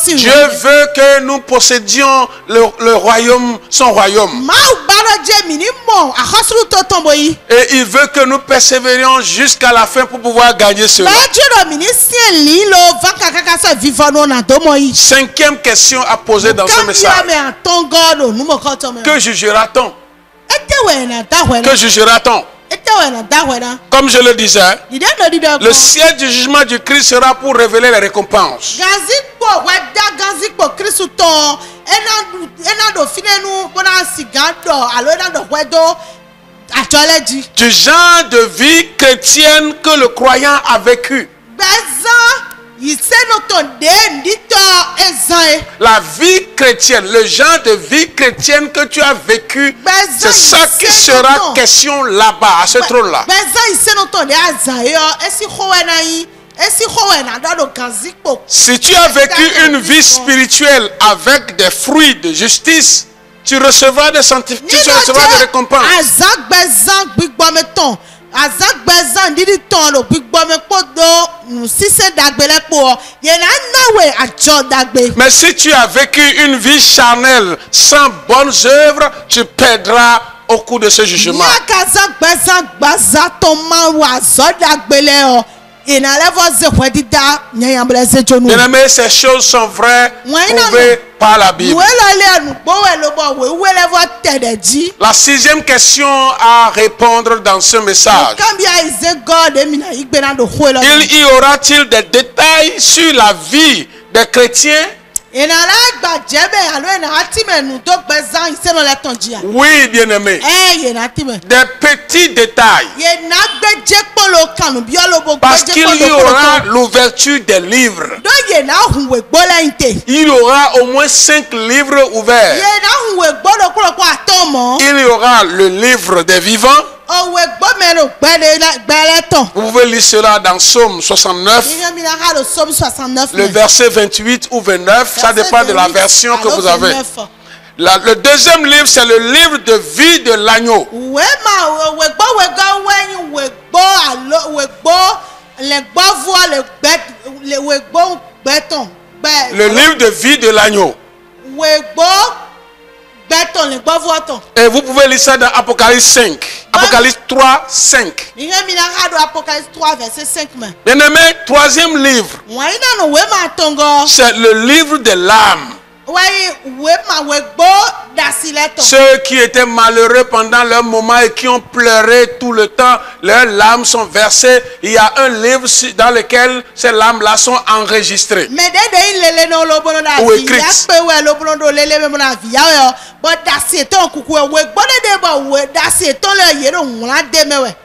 Dieu veut que nous possédions le royaume, son royaume. Et il veut que nous persévérions jusqu'à la fin pour pouvoir gagner cela. Cinquième question à poser dans ce message. Que jugera-t-on? Que jugera-t-on? Comme je le disais, le siège du jugement du Christ sera pour révéler les récompenses. Du genre de vie chrétienne que le croyant a vécu. La vie chrétienne, le genre de vie chrétienne que tu as vécu, c'est ça qui sera question là-bas, à ce trône-là. Si tu as vécu une vie spirituelle avec des fruits de justice, tu recevras des sanctifications, tu recevras des récompenses. Mais si tu as vécu une vie charnelle sans bonnes œuvres, tu perdras au cours de ce jugement. Bien-aimés, ces choses sont vraies, prouvées par la Bible. La sixième question à répondre dans ce message. Il y aura-t-il des détails sur la vie des chrétiens? Oui, bien-aimé. Des petits détails. Parce qu'il y aura l'ouverture des livres. Il y aura au moins 5 livres ouverts. Il y aura le livre des vivants. Vous pouvez lire cela dans Psaume 69, le verset 28 ou 29, ça dépend de la version que vous avez. Le deuxième livre, c'est le livre de vie de l'agneau. Le livre de vie de l'agneau. Et vous pouvez lire ça dans Apocalypse 5. Apocalypse 3, 5. Bien-aimé, troisième livre. C'est le livre de l'âme. Ceux qui étaient malheureux pendant leur moment et qui ont pleuré tout le temps, leurs larmes sont versées. Il y a un livre dans lequel ces larmes-là sont enregistrées ou écrites.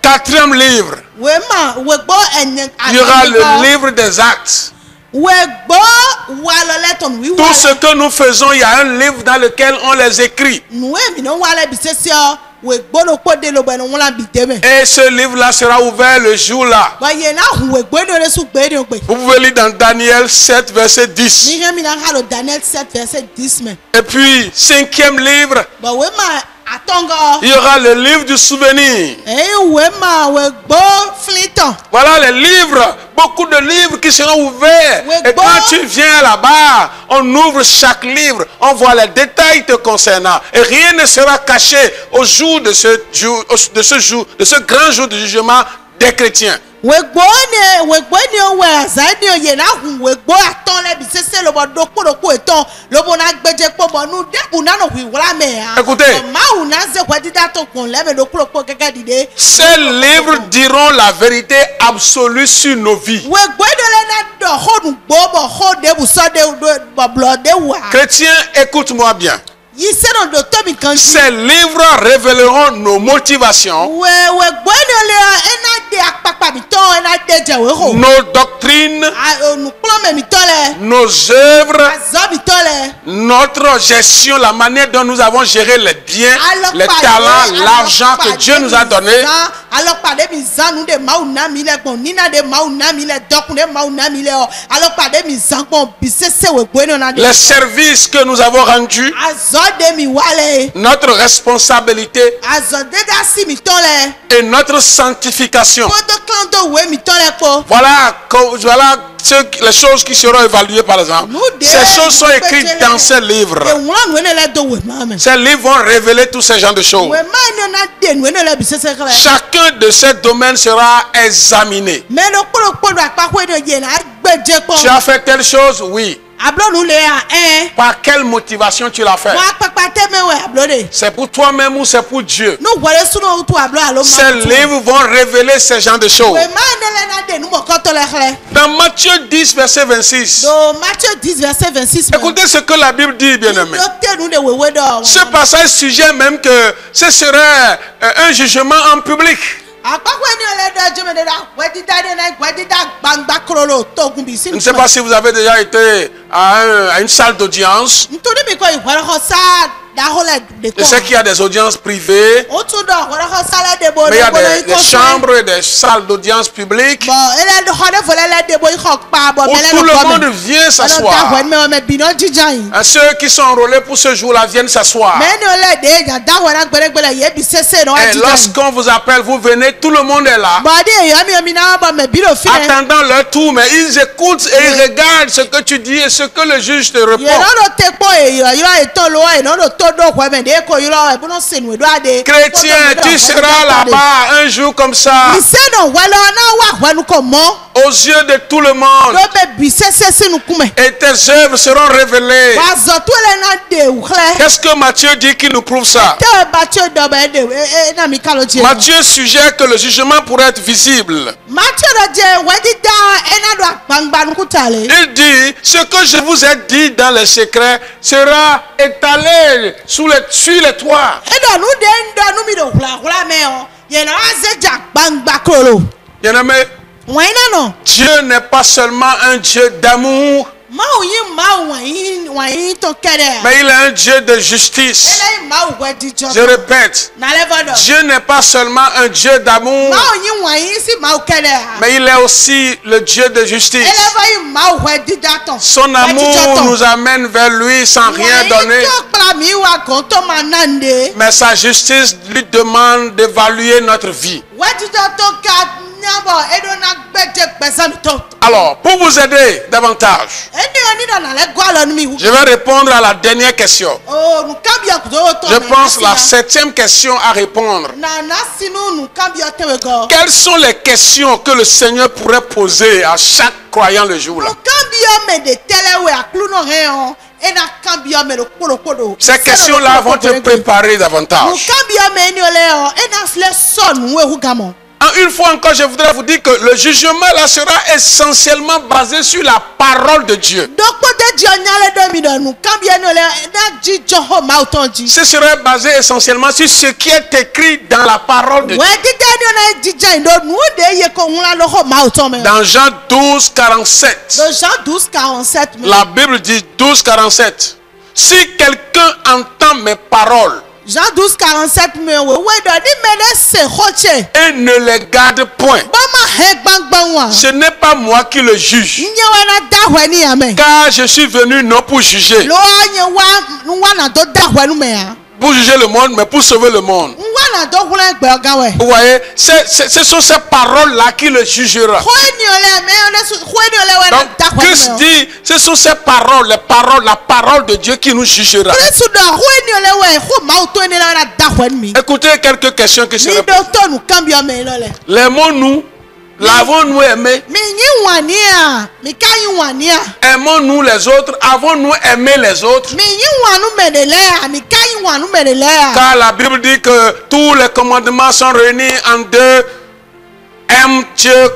Quatrième livre, il y aura le livre des actes. Tout ce que nous faisons, il y a un livre dans lequel on les écrit. Et ce livre-là sera ouvert le jour-là. Vous pouvez lire dans Daniel 7, verset 10. Et puis, cinquième livre, il y aura le livre du souvenir. Voilà les livres, beaucoup de livres qui seront ouverts. Et quand tu viens là-bas, on ouvre chaque livre, on voit les détails te concernant. Et rien ne sera caché au jour de ce grand jour de jugement des chrétiens. Écoutez, ces livres diront la vérité absolue sur nos vies. Chrétiens, écoute-moi bien. Ces livres révéleront nos motivations, nos doctrines, nos œuvres, notre gestion, la manière dont nous avons géré les biens, les talents, l'argent que Dieu nous a donné. Les services que nous avons rendus, notre responsabilité et notre sanctification. Voilà les choses qui seront évaluées par exemple. Ces choses sont écrites dans ces livres. Ces livres vont révéler tous ces genres de choses. Chacun de ces domaines sera examiné. Tu as fait telle chose? Oui. Par quelle motivation tu l'as fait? C'est pour toi-même ou c'est pour Dieu? Ces livres vont révéler ces genres de choses. Dans Matthieu 10, verset 26. Écoutez ce que la Bible dit, bien-aimé. Ce passage suggère même que ce serait un jugement en public. Je ne sais pas si vous avez déjà été à une salle d'audience. Je sais qu'il y a des audiences privées, mais il y a des chambres et des salles d'audience publiques où tout le monde vient s'asseoir. Ceux qui sont enrôlés pour ce jour-là viennent s'asseoir. Et lorsqu'on vous appelle, vous venez, tout le monde est là, attendant leur tour, mais ils écoutent et ils regardent ce que tu dis et ce que le juge te répond. Chrétien, tu seras là-bas un jour comme ça, aux yeux de tout le monde, et tes œuvres seront révélées. Qu'est-ce que Matthieu dit qui nous prouve ça? Matthieu suggère que le jugement pourrait être visible. Il dit, ce que je vous ai dit dans les secrets sera étalé sur les toits. Bien-aimé, Dieu n'est pas seulement un Dieu d'amour, mais il est un Dieu de justice. Je répète, Dieu n'est pas seulement un Dieu d'amour, mais il est aussi le Dieu de justice. Son amour nous amène vers lui sans rien donner, mais sa justice lui demande d'évaluer notre vie. Alors, pour vous aider davantage, je vais répondre à la dernière question. Je pense la 7e question à répondre. Quelles sont les questions que le Seigneur pourrait poser à chaque croyant le jour-là? Ces questions-là vont te préparer davantage. Une fois encore, je voudrais vous dire que le jugement là sera essentiellement basé sur la parole de Dieu. Ce serait basé essentiellement sur ce qui est écrit dans la parole de Dieu. Dans Jean 12, 47. La Bible dit 12, 47. Si quelqu'un entend mes paroles Jean 12, 47, et ne les garde point, ce n'est pas moi qui le juge, car je suis venu non pour juger, pour juger le monde, mais pour sauver le monde. Vous voyez, ce sont ces paroles-là qui le jugera. Donc, Christ dit, ce sont ces paroles, la parole de Dieu qui nous jugera. Écoutez quelques questions qui se répondent. L'aimons-nous? L'avons-nous aimé? Aimons-nous les autres? Avons-nous aimé les autres? Car la Bible dit que tous les commandements sont réunis en deux. Aime Dieu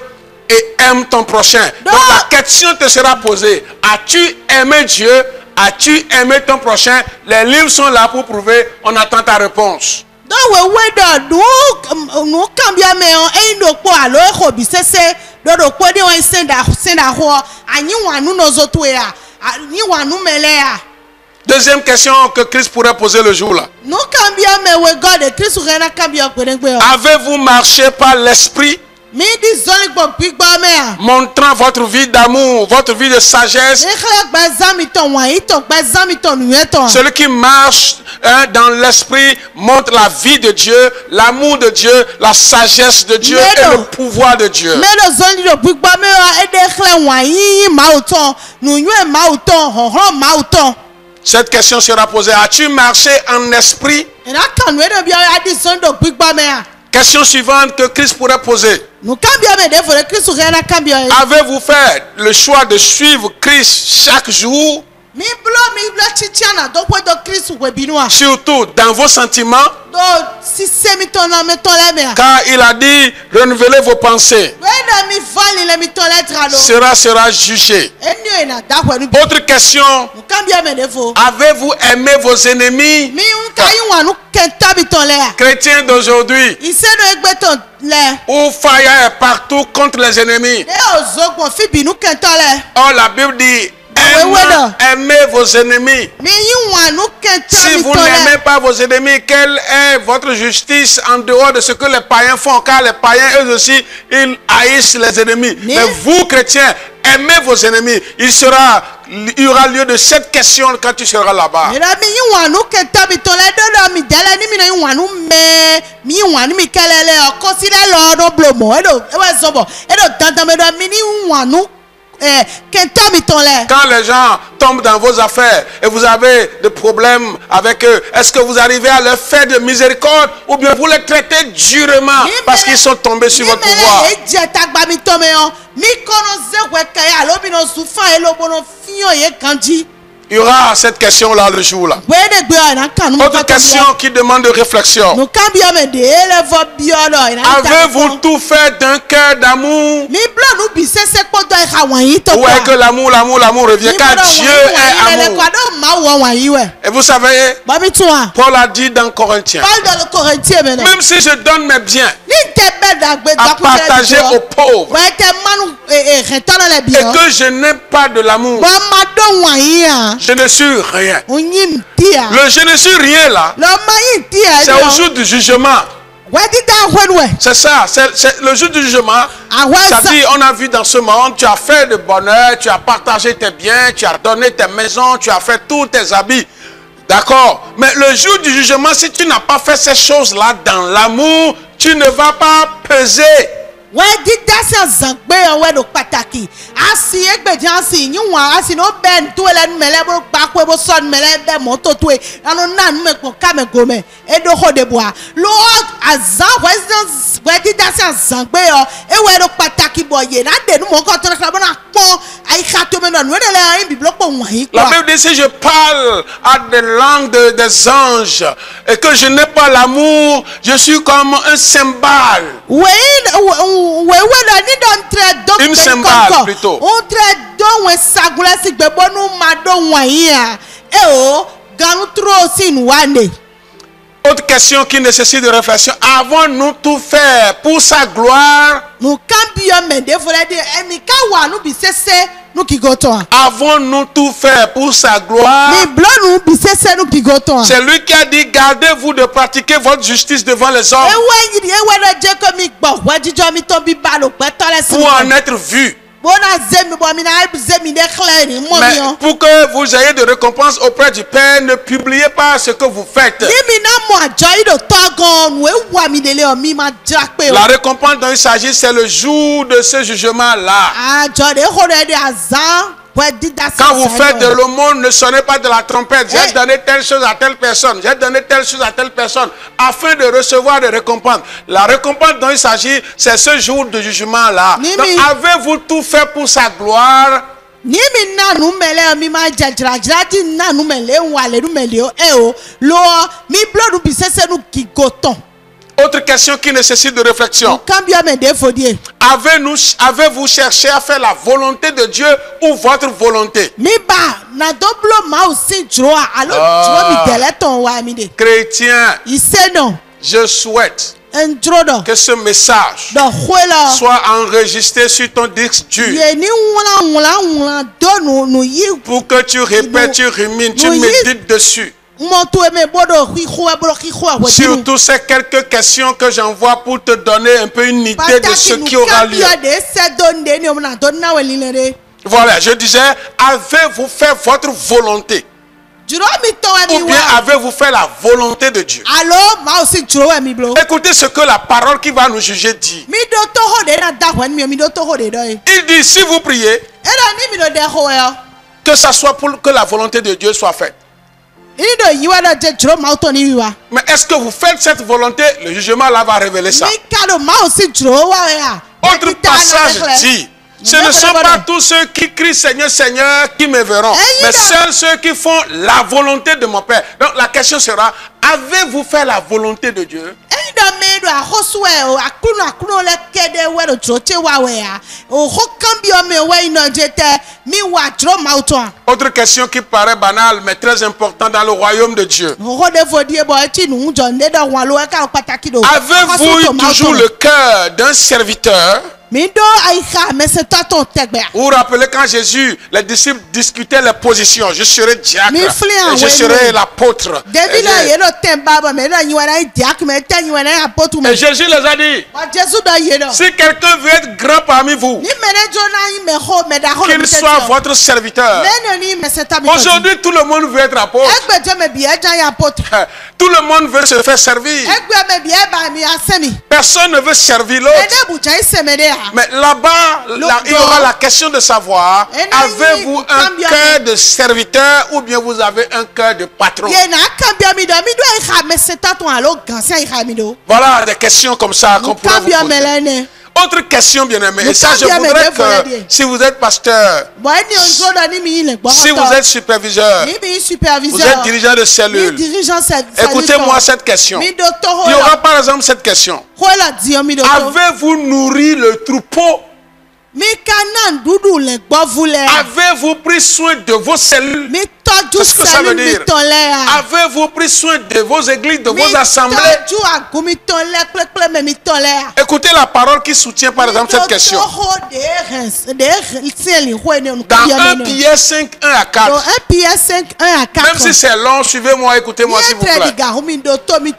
et aime ton prochain. Donc la question te sera posée. As-tu aimé Dieu? As-tu aimé ton prochain? Les livres sont là pour prouver. On attend ta réponse. Deuxième question que Christ pourrait poser le jour là. Avez-vous marché par l'esprit, montrant votre vie d'amour, votre vie de sagesse? Celui qui marche dans l'esprit montre la vie de Dieu, l'amour de Dieu, la sagesse de Dieu et le pouvoir de Dieu. Cette question sera posée. As-tu marché en esprit? Question suivante que Christ pourrait poser. Avez-vous fait le choix de suivre Christ chaque jour? Surtout dans vos sentiments. Car il a dit, renouvelez vos pensées. Sera jugé. Autre question. Avez-vous aimé vos ennemis? Chrétiens d'aujourd'hui, où fire est partout contre les ennemis. Oh, la Bible dit, aimez vos ennemis. Si vous n'aimez pas vos ennemis, quelle est votre justice en dehors de ce que les païens font? Car les païens, eux aussi, ils haïssent les ennemis. Mais vous, chrétiens, aimez vos ennemis. Il y aura lieu de cette question quand tu seras là-bas. Quand les gens tombent dans vos affaires et vous avez des problèmes avec eux, est-ce que vous arrivez à leur faire de miséricorde ou bien vous les traitez durement parce qu'ils sont tombés sur votre pouvoir? Il y aura cette question-là le jour-là. Autre question qui demande de réflexion. Avez-vous tout fait d'un cœur d'amour? Ou est-ce que l'amour revient? Car Dieu est amour. Et vous savez, Paul a dit dans Corinthiens, même si je donne mes biens à partager aux pauvres et que je n'ai pas de l'amour, je ne suis rien. Le je ne suis rien là, c'est au jour du jugement. C'est ça, c'est le jour du jugement. Ça dit, on a vu dans ce monde, tu as fait de bonheur, tu as partagé tes biens, tu as donné tes maisons, tu as fait tous tes habits. D'accord? Mais le jour du jugement, si tu n'as pas fait ces choses-là dans l'amour, tu ne vas pas peser. La Bible dit, si je parle à des langues des anges et que je n'ai pas l'amour, je suis comme un cymbale. Une cymbale plutôt. Autre question qui nécessite de réflexion. Avons-nous tout fait pour sa gloire? Avons-nous tout fait pour sa gloire? C'est lui qui a dit, gardez-vous de pratiquer votre justice devant les hommes pour en être vu. Mais pour que vous ayez de récompense auprès du Père, ne publiez pas ce que vous faites. La récompense dont il s'agit, c'est le jour de ce jugement-là. Quand vous faites de l'aumône, ne sonnez pas de la trompette. J'ai donné telle chose à telle personne. J'ai donné telle chose à telle personne. Afin de recevoir des récompenses. La récompense dont il s'agit, c'est ce jour de jugement-là. Donc, avez-vous tout fait pour sa gloire? Autre question qui nécessite de réflexion. Avez-vous cherché à faire la volonté de Dieu ou votre volonté? Chrétien, je souhaite que ce message soit enregistré sur ton disque dur pour que tu répètes, tu rumines, tu médites dessus. Surtout ces quelques questions que j'envoie pour te donner un peu une idée de ce qui aura lieu. Voilà, je disais, avez-vous fait votre volonté? Ou bien avez-vous fait la volonté de Dieu? Écoutez ce que la parole qui va nous juger dit. Il dit, si vous priez, que ça soit pour que la volonté de Dieu soit faite. Mais est-ce que vous faites cette volonté? Le jugement là va révéler ça. Autre passage dit, ce ne sont pas tous ceux qui crient Seigneur, Seigneur qui me verront, mais seuls ceux qui font la volonté de mon Père. Donc la question sera, avez-vous fait la volonté de Dieu? Autre question qui paraît banale mais très importante dans le royaume de Dieu. Avez-vous eu toujours le cœur d'un serviteur? Vous vous rappelez quand Jésus, les disciples discutaient les positions. Je serai diacre, et je serai l'apôtre. Et Jésus les a dit, si quelqu'un veut être grand parmi vous, qu'il soit votre serviteur. Aujourd'hui, tout le monde veut être apôtre. Tout le monde veut se faire servir. Personne ne veut servir l'autre. Mais là-bas, il y aura la question de savoir, avez-vous un cœur de serviteur ou bien vous avez un cœur de patron? Voilà des questions comme ça qu'on pourrait vous poser. Autre question, bien-aimé, et ça je voudrais que si vous êtes pasteur, si vous êtes superviseur, vous êtes dirigeant de cellule, écoutez-moi cette question. Il y aura par exemple cette question. Avez-vous nourri le troupeau? Avez-vous pris soin de vos cellules? Qu'est-ce que ça veut dire? Avez-vous pris soin de vos églises, de vos assemblées? Écoutez la parole qui soutient par exemple cette question. Dans 1 Pierre 5, 1 à 4. Même si c'est long, suivez-moi, écoutez-moi s'il vous plaît.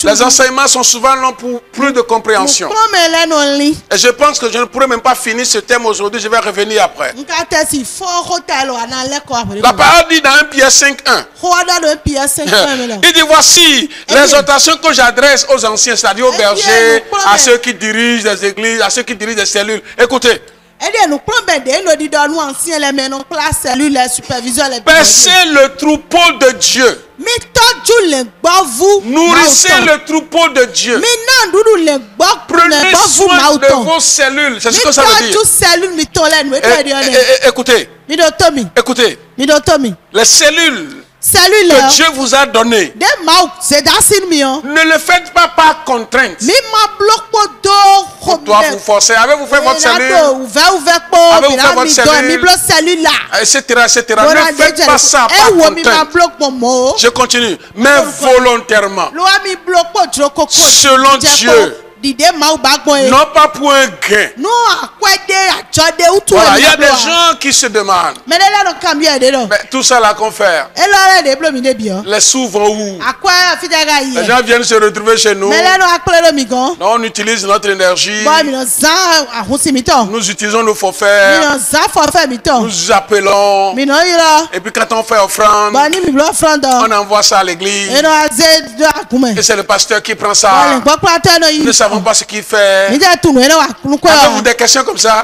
Les enseignements sont souvent longs pour plus de compréhension. Et je pense que je ne pourrai même pas finir ce thème aujourd'hui, je vais revenir après. La parole dit dans 1 Pierre 5.1. Il dit, voici l'exhortation que j'adresse aux anciens, c'est-à-dire aux bergers, à ceux qui dirigent les églises, à ceux qui dirigent les cellules. Écoutez. Percez le troupeau de Dieu. Nourrissez le troupeau de Dieu. Prenez soin de vos cellules. C'est ce que ça veut dire. Écoutez. Écoutez. Les cellules que Dieu vous a données, ne le faites pas par contrainte. On doit vous forcer. Avez-vous fait votre cellule? Avez-vous fait votre cellule? Etc. Ne faites pas ça par contrainte. Je continue. Mais volontairement. Selon Dieu. Non pas pour un gain. Voilà, il y a des gens qui se demandent. Mais tout ça là qu'on fait. Les sous vont où? Les gens viennent se retrouver chez nous. On utilise notre énergie. Nous utilisons nos forfaits. Nous appelons. Et puis quand on fait offrande, on envoie ça à l'église. Et c'est le pasteur qui prend ça. Nous ne savons pas ce qu'il fait. Avez-vous des questions comme ça?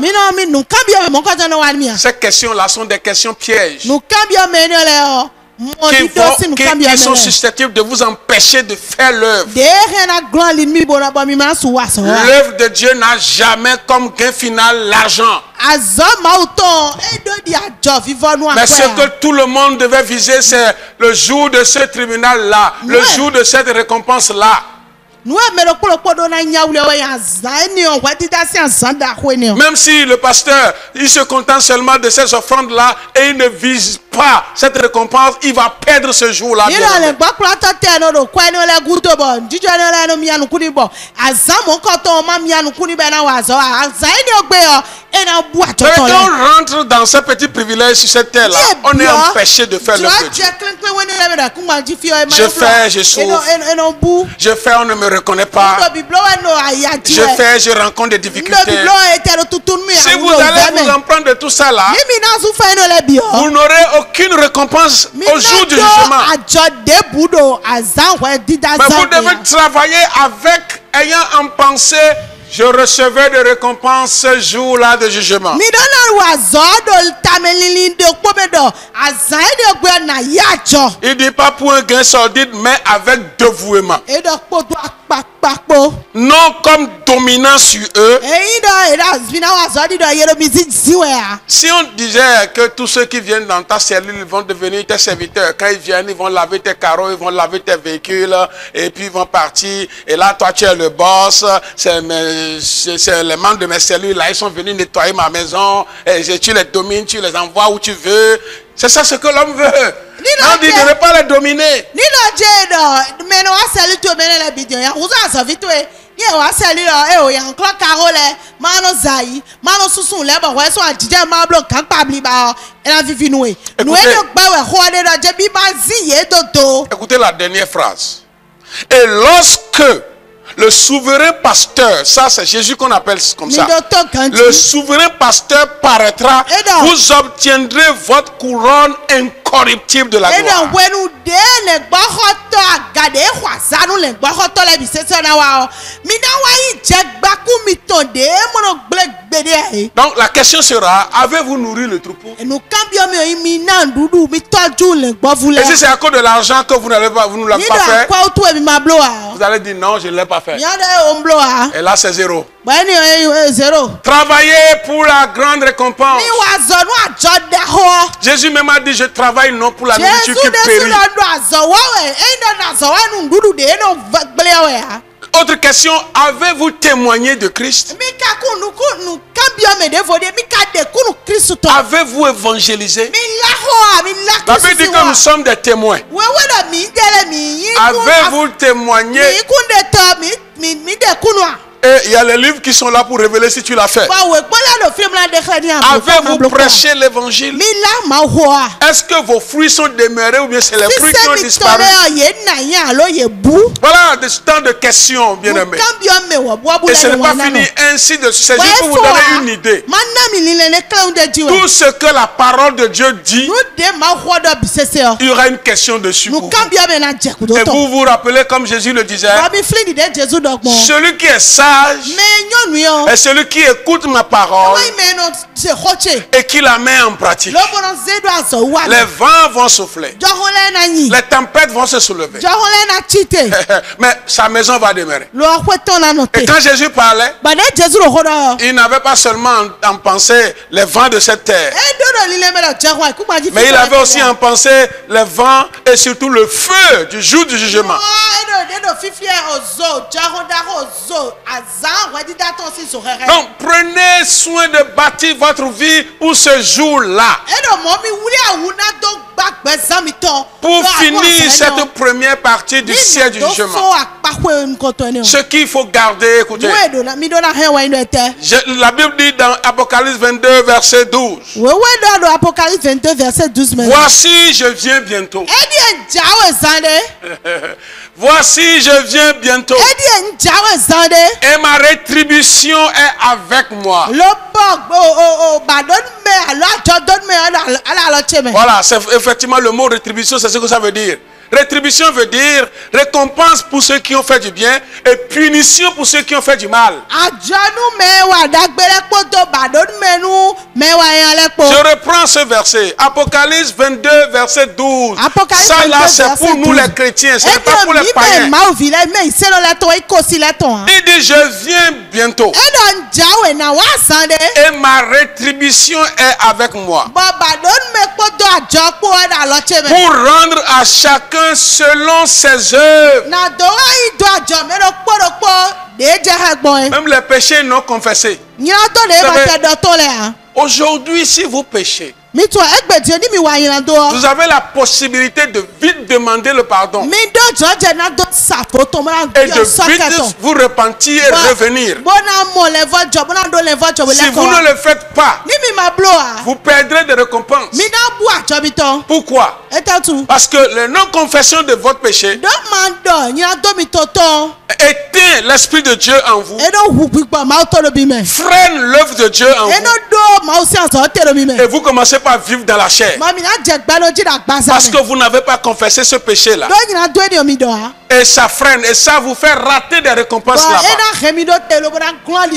Ces questions-là sont des questions pièges qui sont susceptibles de vous empêcher de faire l'œuvre. L'œuvre de Dieu n'a jamais comme gain final l'argent. Mais ce que tout le monde devait viser, c'est le jour de ce tribunal-là, le jour de cette récompense-là. Même si le pasteur, il se contente seulement de ces offrandes-là et il ne vise pas cette récompense, il va perdre ce jour-là. Quand on rentre dans ce petit privilège sur cette terre-là, on est empêché de faire le petit. Je fais, je souffre. Je fais, on ne me reconnaît pas. Je fais, je rencontre des difficultés. Si vous allez vous en prendre de tout ça là, vous n'aurez aucune récompense au jour du jugement. Mais vous devez travailler avec, ayant en pensée, je recevais des récompenses ce jour-là de jugement. Il dit pas pour un gain sordide, mais avec dévouement. Non comme dominant sur eux. Si on disait que tous ceux qui viennent dans ta cellule vont devenir tes serviteurs, quand ils viennent, ils vont laver tes carreaux, ils vont laver tes véhicules, et puis ils vont partir. Et là, toi, tu es le boss. C'est les membres de mes cellules, là, ils sont venus nettoyer ma maison. Et tu les domines, tu les envoies où tu veux. C'est ça ce que l'homme veut. On dit de ne pas les dominer. Écoutez la dernière phrase. Et lorsque le souverain pasteur, ça c'est Jésus qu'on appelle comme ça. Le souverain pasteur paraîtra, vous obtiendrez votre couronne incorruptible de la gloire. Donc la question sera, avez-vous nourri le troupeau? Et si c'est à cause de l'argent que vous ne l'avez pas fait, vous allez dire non, je ne l'ai pas fait. Et là c'est zéro. Travaillez pour la grande récompense. Jésus même a dit, je travaille non pour la nourriture qui périt. Autre question, avez-vous témoigné de Christ? Avez-vous évangélisé? La Bible dit que nous sommes des témoins. Avez-vous témoigné? Et il y a les livres qui sont là pour révéler si tu l'as fait. Avez-vous prêché l'évangile? Est-ce que vos fruits sont demeurés ou bien c'est les fruits qui ont disparu? Voilà des temps de questions, bien aimés. Et ce n'est pas fini ainsi de suite. C'est juste pour vous donner une idée. Tout ce que la parole de Dieu dit, il y aura une question dessus pour vous. Et vous vous rappelez comme Jésus le disait, celui qui est sage sage est celui qui écoute ma parole et qui la met en pratique. Les vents vont souffler. Les tempêtes vont se soulever. Mais sa maison va demeurer. Et quand Jésus parlait, il n'avait pas seulement en pensée les vents de cette terre, mais il avait aussi en pensée les vents et surtout le feu du jour du jugement. Donc prenez soin de bâtir votre vie pour ce jour-là. Pour finir cette première partie du siècle du jugement. Ce qu'il faut garder, écoutez. La Bible dit dans Apocalypse 22, verset 12. Voici, je viens bientôt. Voici, je viens bientôt. Et ma rétribution est avec moi. Voilà, c'est effectivement le mot rétribution, c'est ce que ça veut dire. Rétribution veut dire récompense pour ceux qui ont fait du bien et punition pour ceux qui ont fait du mal. Je reprends ce verset. Apocalypse 22, verset 12. Ça là, c'est pour nous les chrétiens, ce n'est pas pour les païens. Il dit, je viens bientôt. Et ma rétribution est avec moi. Pour rendre à chacun selon ses œuvres. Même les péchés non confessés. Aujourd'hui, si vous péchez, vous avez la possibilité de vite demander le pardon. Et de vite vous repentir et revenir. Si vous ne le faites pas, vous perdrez des récompenses. Pourquoi? Parce que la non-confession de votre péché éteint l'Esprit de Dieu en vous, freine l'œuvre de Dieu en vous, et vous commencez par vivre dans la chair. Parce que vous n'avez pas confessé ce péché-là. Et ça freine, et ça vous fait rater des récompenses là-bas.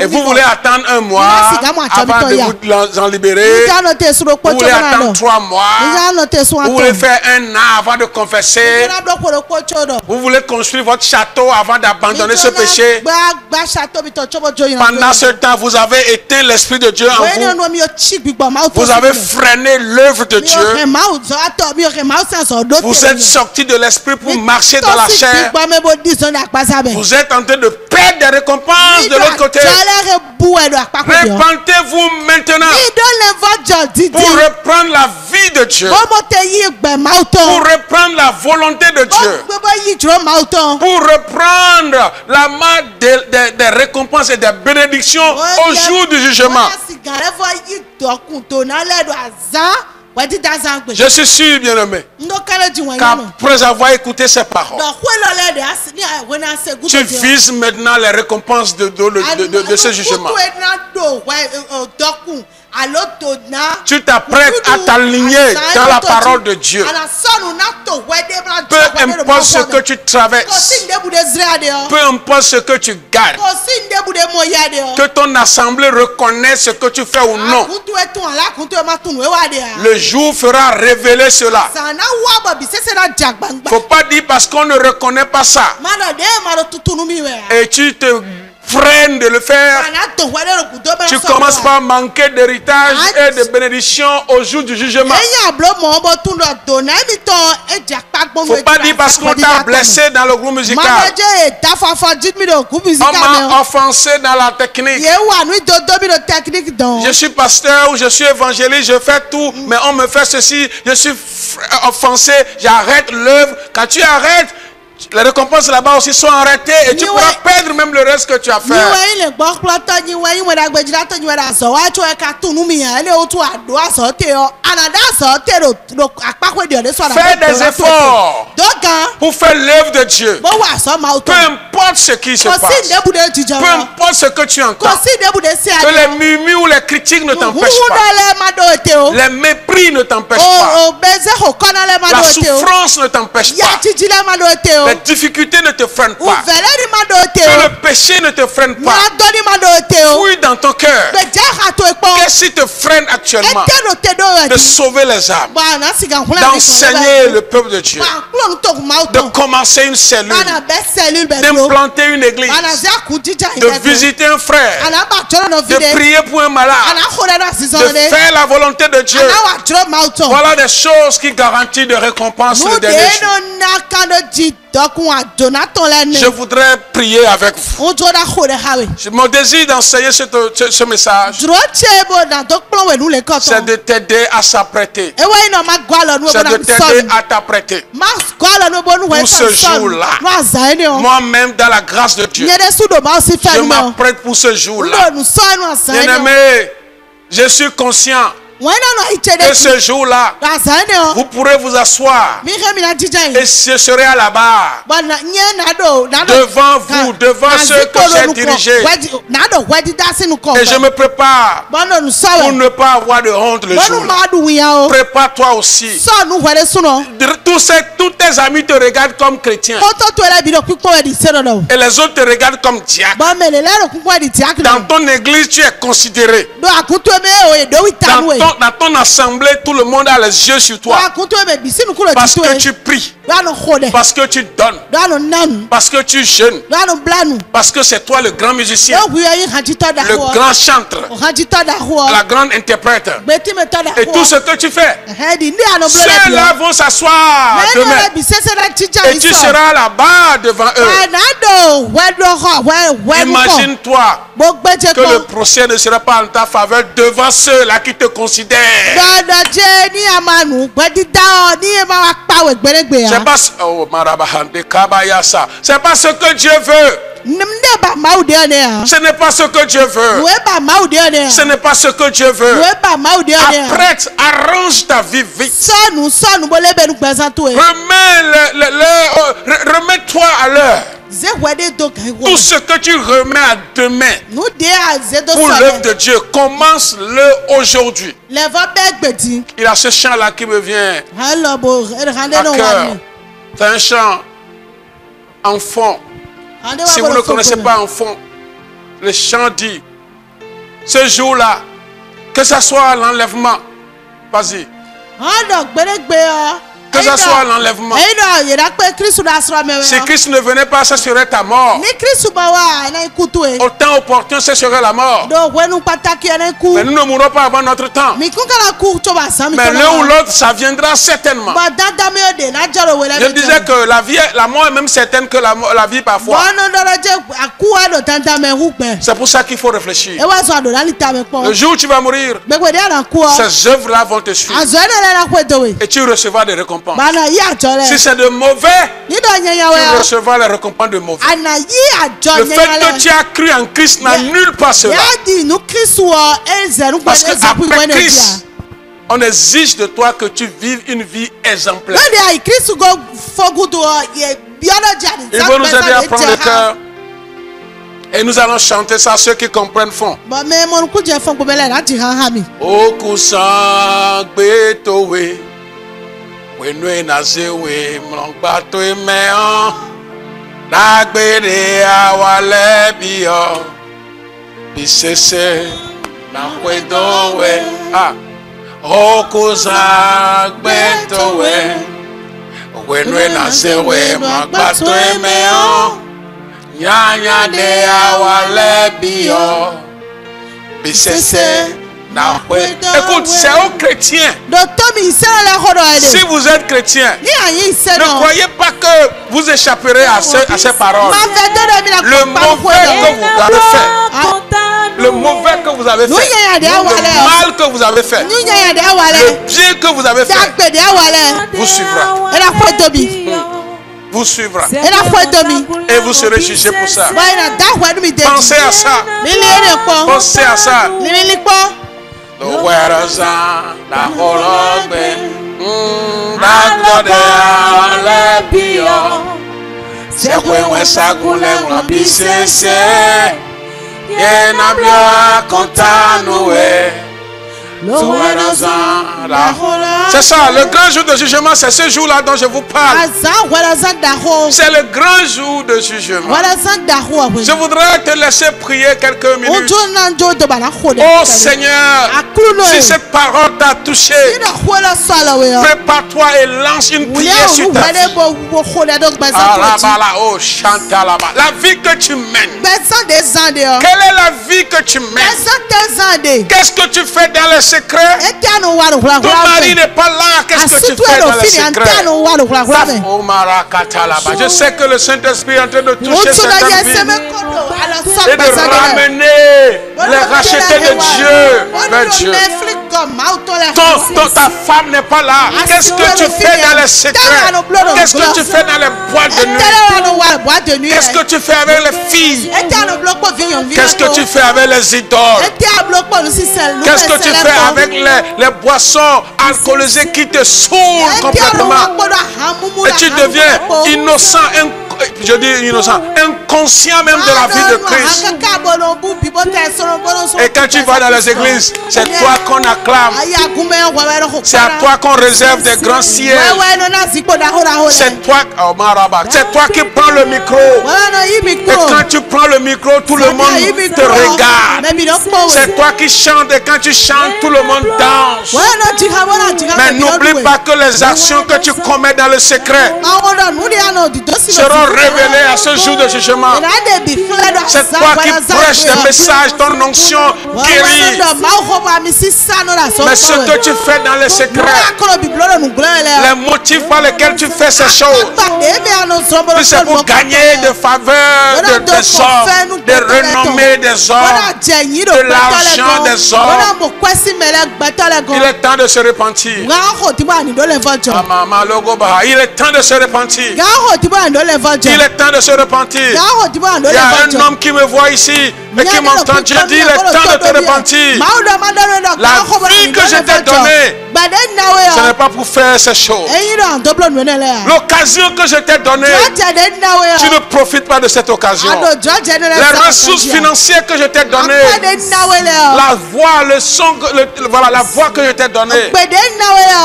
Et vous voulez attendre un mois avant de vous en libérer. Vous voulez attendre 3 mois. Vous voulez faire 1 an avant de confesser. Vous voulez construire votre château avant d'abandonner ce péché. Pendant ce temps, vous avez éteint l'Esprit de Dieu en vous. Vous avez freiné l'œuvre de Dieu. Vous êtes sorti de l'Esprit pour marcher dans la chair. Vous êtes en train de perdre des récompenses de l'autre côté. Repentez-vous maintenant pour reprendre la vie de Dieu, pour reprendre la volonté de Dieu, pour reprendre la main des récompenses et des bénédictions au jour du jugement. Je suis sûr, bien-aimé, qu'après avoir écouté ces paroles, tu vises maintenant les récompenses de ce jugement. Tu t'apprêtes à t'aligner dans la parole de Dieu. Peu importe ce que tu traverses, peu importe ce que tu gardes, que ton assemblée reconnaisse ce que tu fais ou non, le jour fera révéler cela. Il ne faut pas dire parce qu'on ne reconnaît pas ça et tu te freine de le faire. Tu commences par manquer d'héritage et de bénédiction au jour du jugement. Il ne faut pas dire parce qu'on t'a blessé dans le groupe musical, on m'a offensé dans la technique, je suis pasteur ou je suis évangéliste, je fais tout, mais on me fait ceci, je suis offensé, j'arrête l'œuvre. Quand tu arrêtes, les récompenses là-bas aussi sont arrêtées et tu pourras perdre même le reste que tu as fait. Fais des efforts pour faire l'œuvre de Dieu. Peu importe ce qui se passe, peu importe ce que tu entends, que les murmures ou les critiques ne t'empêchent pas, les mépris ne t'empêchent pas, la souffrance ne t'empêche pas, les difficultés ne te freinent pas, que le péché ne te freine pas, fouille dans ton cœur. Qu'est-ce qui te freine actuellement de sauver les âmes, d'enseigner le peuple de Dieu, de commencer une cellule, d'implanter une église, de visiter un frère, de prier pour un malade, de faire la volonté de Dieu? Voilà des choses qui garantissent de récompense le dernier jour. Je voudrais prier avec vous. Mon désir d'enseigner ce message, c'est de t'aider à s'apprêter. C'est de t'aider à t'apprêter pour ce jour-là. Moi-même, dans la grâce de Dieu, je m'apprête pour ce jour-là. Bien-aimé, je suis conscient que ce jour-là, vous pourrez vous asseoir et je serai à la barre devant vous, devant ceux que j'ai dirigés, et je me prépare pour ne pas avoir de honte le jour-là. Prépare-toi aussi. Tous tes amis te regardent comme chrétien et les autres te regardent comme diacre. Dans ton église, tu es considéré. Dans ton assemblée, tout le monde a les yeux sur toi. Parce que tu pries, parce que tu donnes, parce que tu jeûnes, parce que c'est toi le grand musicien, le grand chanteur, la grande interprète. Et tout ce que tu fais, ceux-là vont s'asseoir demain. Et tu seras là-bas devant eux. Imagine-toi que le procès ne sera pas en ta faveur devant ceux-là qui te considèrent. C'est pas ce que Dieu veut. Ce n'est pas ce que Dieu veut. Ce n'est pas ce que Dieu veut. Apprête, arrange ta vie vite. Remets-toi à l'heure. Tout ce que tu remets à demain pour l'œuvre de Dieu, commence-le aujourd'hui. Il y a ce chant-là qui me vient à cœur. C'est un chant en fond. Si vous ne connaissez pas en fond, le chant dit: ce jour-là, que ce soit l'enlèvement, vas-y. Que ce soit l'enlèvement. Si Christ ne venait pas, ce serait ta mort. Au temps opportun, ce serait la mort. Mais nous ne mourrons pas avant notre temps. Mais l'un ou l'autre, ça viendra certainement. Je disais que la mort est même certaine que la vie parfois. C'est pour ça qu'il faut réfléchir. Le jour où tu vas mourir, ces œuvres-là vont te suivre. Et tu recevras des récompenses. Si c'est de mauvais, tu recevras les récompenses de mauvais. Le fait que tu as cru en Christ n'annule pas cela. Parce qu'après Christ, on exige de toi que tu vives une vie exemplaire. Il va nous aider à prendre le cœur. Et nous allons chanter ça, ceux qui comprennent font. Wenwe nazewe mlongbato emeon nagbere awale bio bisese nakwedowe okuza gbetowe wenwe nazewe mlongbato emeon nyanya de awale bio bisese. Écoute, c'est aux chrétiens. Si vous êtes chrétien, ne croyez pas que vous échapperez à ces paroles. Le mauvais que vous avez fait, le mauvais que vous avez fait, le mal que vous avez fait, le bien que vous avez fait, vous suivra. Vous suivra. Et vous serez jugé pour ça. Pensez à ça. Pensez à ça. C'est ça, le grand jour de jugement, c'est ce jour-là dont je vous parle. C'est le grand jour de jugement. Je voudrais te laisser prier quelques minutes. Oh Seigneur, si cette parole t'a touché, prépare-toi et lance une prière sur ta vie. La vie que tu mènes, quelle est la vie que tu mènes? Qu'est-ce que tu fais dans le secret? Ton mari n'est pas là. Qu'est-ce que tu fais dans le secret? Je sais que le Saint-Esprit est en train de toucher cette vie et de ramener les rachetés de Dieu vers Dieu. Ta femme n'est pas là. Qu'est-ce que tu fais dans les secrets? Qu'est-ce que tu fais dans les boîtes de nuit? Qu'est-ce que tu fais avec les filles? Qu'est-ce que tu fais avec les idoles? Qu'est-ce que tu fais avec les boissons alcoolisées qui te saoulent complètement? Et tu deviens innocent, je dis innocent, inconscient même de la vie de Christ. Et quand tu vas dans les églises, c'est toi qu'on acclame. C'est à toi qu'on réserve des grands sièges. C'est toi, c'est toi qui prends le micro. Et quand tu prends le micro, tout le monde te regarde. C'est toi qui chantes et quand tu chantes, tout le monde danse. Mais n'oublie pas que les actions que tu commets dans le secret seront révélées à ce jour de jugement. C'est toi qui prêches des messages, ton onction guérit. Mais ce que tu fais dans le secret, les motifs par lesquels tu fais ces choses, c'est pour gagner de faveur des hommes, de renommée des hommes, de l'argent des hommes. Il est temps de se repentir. Il est temps de se repentir. Il est temps de se repentir. Il y a un homme qui me voit ici et qui m'entend. Dieu dit, il est temps de te repentir. La vie que je t'ai donnée, ce n'est pas pour faire ces choses. L'occasion que je t'ai donnée, tu ne profites pas de cette occasion. Les ressources financières que je t'ai données, la voix, le son, voilà la voix que je t'ai donnée,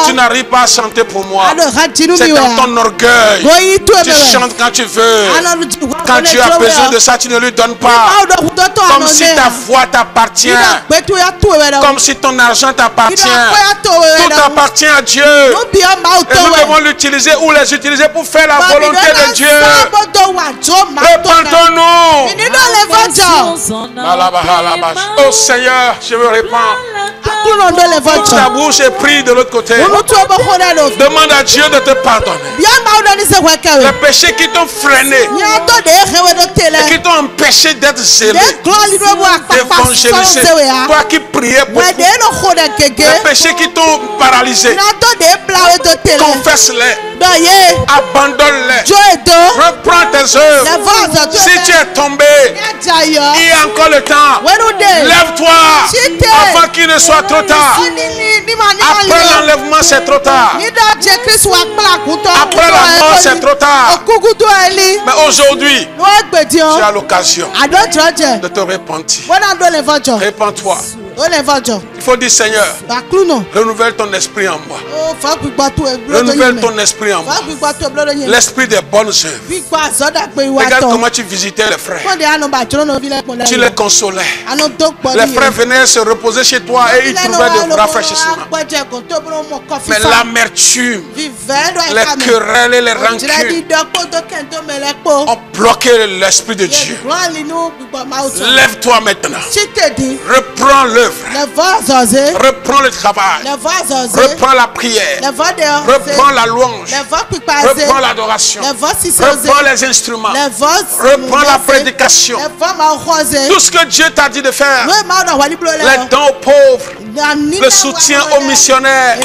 tu n'arrives pas à chanter pour moi. C'est dans ton orgueil. Tu chantes quand tu veux. Quand tu as besoin de ça, tu ne lui donnes pas. Comme si ta voix t'appartient. Comme si ton argent t'appartient. Tout appartient à Dieu. Et nous devons l'utiliser ou les utiliser pour faire la volonté de Dieu. Repentons-nous. Oh Seigneur, je me répands. Toute ta bouche est prise de l'autre côté. Demande à Dieu de te pardonner. Les péchés qui t'ont freiné et qui t'ont empêché d'être zélé, d'évangéliser. Toi qui priais beaucoup, les péchés qui t'ont paralysé, confesse-les. Abandonne-les. Reprends tes œuvres. Si tu es tombé, il y a encore le temps. Lève-toi avant qu'il ne soit trop tard. Après l'enlèvement, c'est trop tard. Après la mort, c'est trop tard. Mais aujourd'hui, tu as l'occasion de te repentir. Répands-toi. Il faut dire, Seigneur, renouvelle ton esprit en moi. Renouvelle ton esprit en moi. L'esprit des bonnes œuvres. Regarde comment tu visitais les frères. Tu les consolais. Les frères venaient se reposer chez toi et ils trouvaient de rafraîchissement. Mais l'amertume, les querelles et les rancunes ont bloqué l'esprit de Dieu. Lève-toi maintenant. Reprends l'œuvre. Reprends le travail. Reprends la prière. Reprends la louange. Reprends l'adoration. Reprends les instruments. Reprends la prédication. Tout ce que Dieu t'a dit de faire. Les dons aux pauvres. Le soutien aux missionnaires.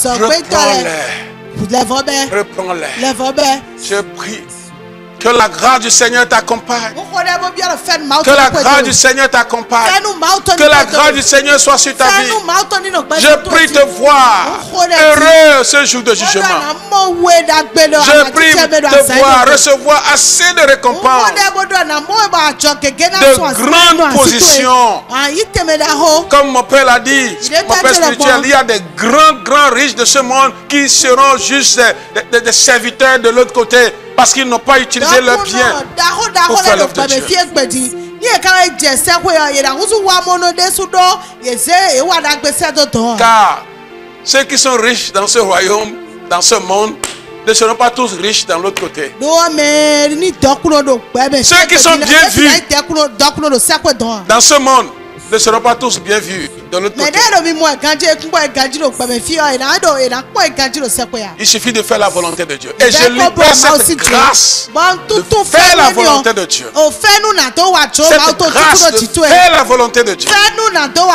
Reprends-les. Reprends-les. Je prie Que la grâce du Seigneur t'accompagne. Que la grâce du Seigneur t'accompagne. Que la grâce du Seigneur soit sur ta vie. Je prie de voir heureux ce jour de jugement. Je prie de voir recevoir assez de récompenses, de grandes positions. Comme mon père l'a dit, mon père spirituel, il y a des grands riches de ce monde qui seront juste des serviteurs de l'autre côté. Parce qu'ils n'ont pas utilisé leur bien pour faire l'œuvre de Dieu. Car ceux qui sont riches dans ce royaume, dans ce monde, ne seront pas tous riches dans l'autre côté. Ceux qui sont bien vus dans ce monde ne seront pas tous bien vus de l'autre côté. Il suffit de faire la volonté de Dieu. Et je libère cette grâce de faire la volonté de Dieu. Cette grâce de faire la volonté de Dieu.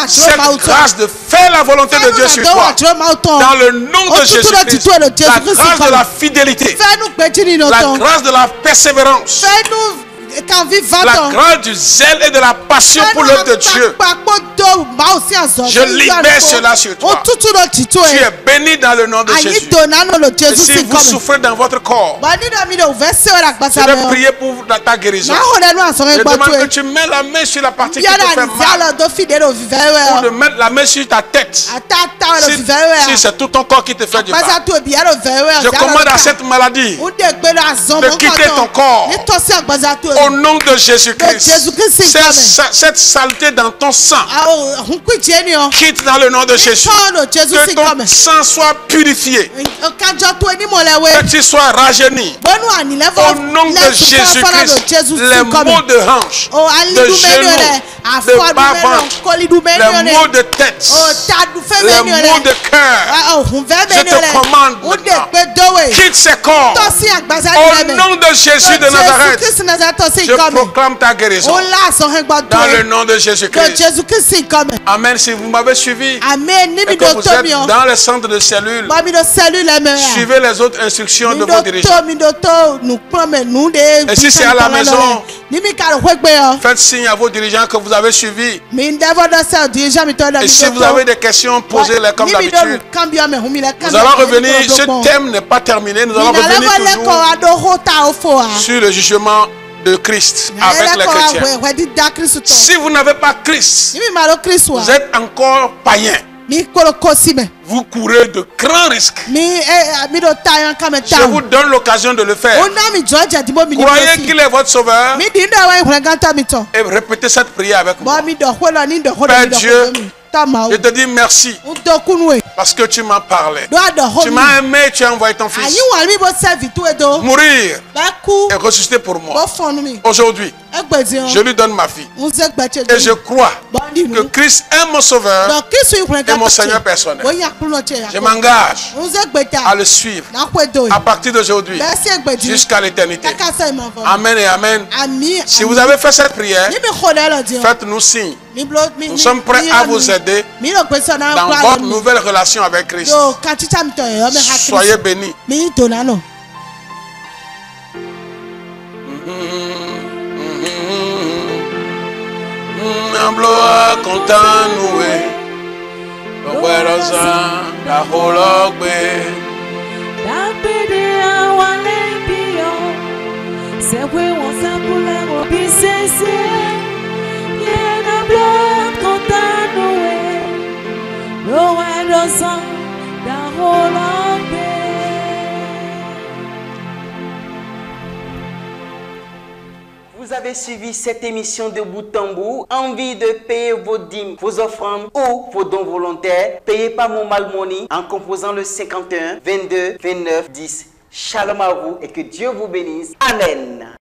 Cette grâce de faire la volonté de Dieu sur toi. Dans le nom de Jésus-Christ. La grâce de la fidélité. La grâce de la persévérance. La grâce du zèle et de la passion pour l'œuvre de Dieu. Je libère cela sur toi. Tu es béni dans le nom de Jésus. Et si vous souffrez dans votre corps, je vais prier pour ta guérison. Je demande que tu mets la main sur la partie qui te fait mal. Ou de mettre la main sur ta tête. Si c'est tout ton corps qui te fait du mal. Je commande à cette maladie de quitter ton corps. Au nom de Jésus-Christ, cette saleté dans ton sang, quitte dans le nom de Jésus. Que ton sang soit purifié. Que tu sois rajeuni. Au nom de Jésus-Christ, les maux de hanche, de genoux, de bas-ventre, les maux de tête, les maux de cœur, je te commande maintenant, quitte ces corps. Au nom de Jésus de Nazareth, je proclame ta guérison dans le nom de Jésus-Christ. Amen. Si vous m'avez suivi et que vous êtes dans le centre de cellule, suivez les autres instructions de vos dirigeants. Et si c'est à la maison, faites signe à vos dirigeants que vous avez suivi. Et si vous avez des questions, posez-les comme d'habitude. Nous allons revenir, ce thème n'est pas terminé, nous allons revenir toujours sur le jugement de Christ avec les chrétiens. Si vous n'avez pas Christ, vous êtes encore païen. Vous courez de grands risques. Je vous donne l'occasion de le faire. Croyez qu'il est votre sauveur et répétez cette prière avec moi. Père Dieu, je te dis merci parce que tu m'as parlé. Tu m'as aimé, tu as envoyé ton fils mourir et ressusciter pour moi. Aujourd'hui, je lui donne ma vie. Et je crois que Christ est mon sauveur et mon Seigneur personnel. Je m'engage à le suivre à partir d'aujourd'hui jusqu'à l'éternité. Amen et amen. Si vous avez fait cette prière, faites-nous signe. Nous sommes prêts à vous aider dans votre nouvelle relation avec Christ. Soyez bénis. Ambloa kontanue Ogwerosa da hologbe Dapede awalebio Sewe wansakule obisese Yena bloa kontanue Ogwerosa da hologbe. Vous avez suivi cette émission de bout en bout. Envie de payer vos dîmes, vos offrandes ou vos dons volontaires? Payez par Mobile Money en composant le 51 22 29 10. Shalom à vous et que Dieu vous bénisse. Amen.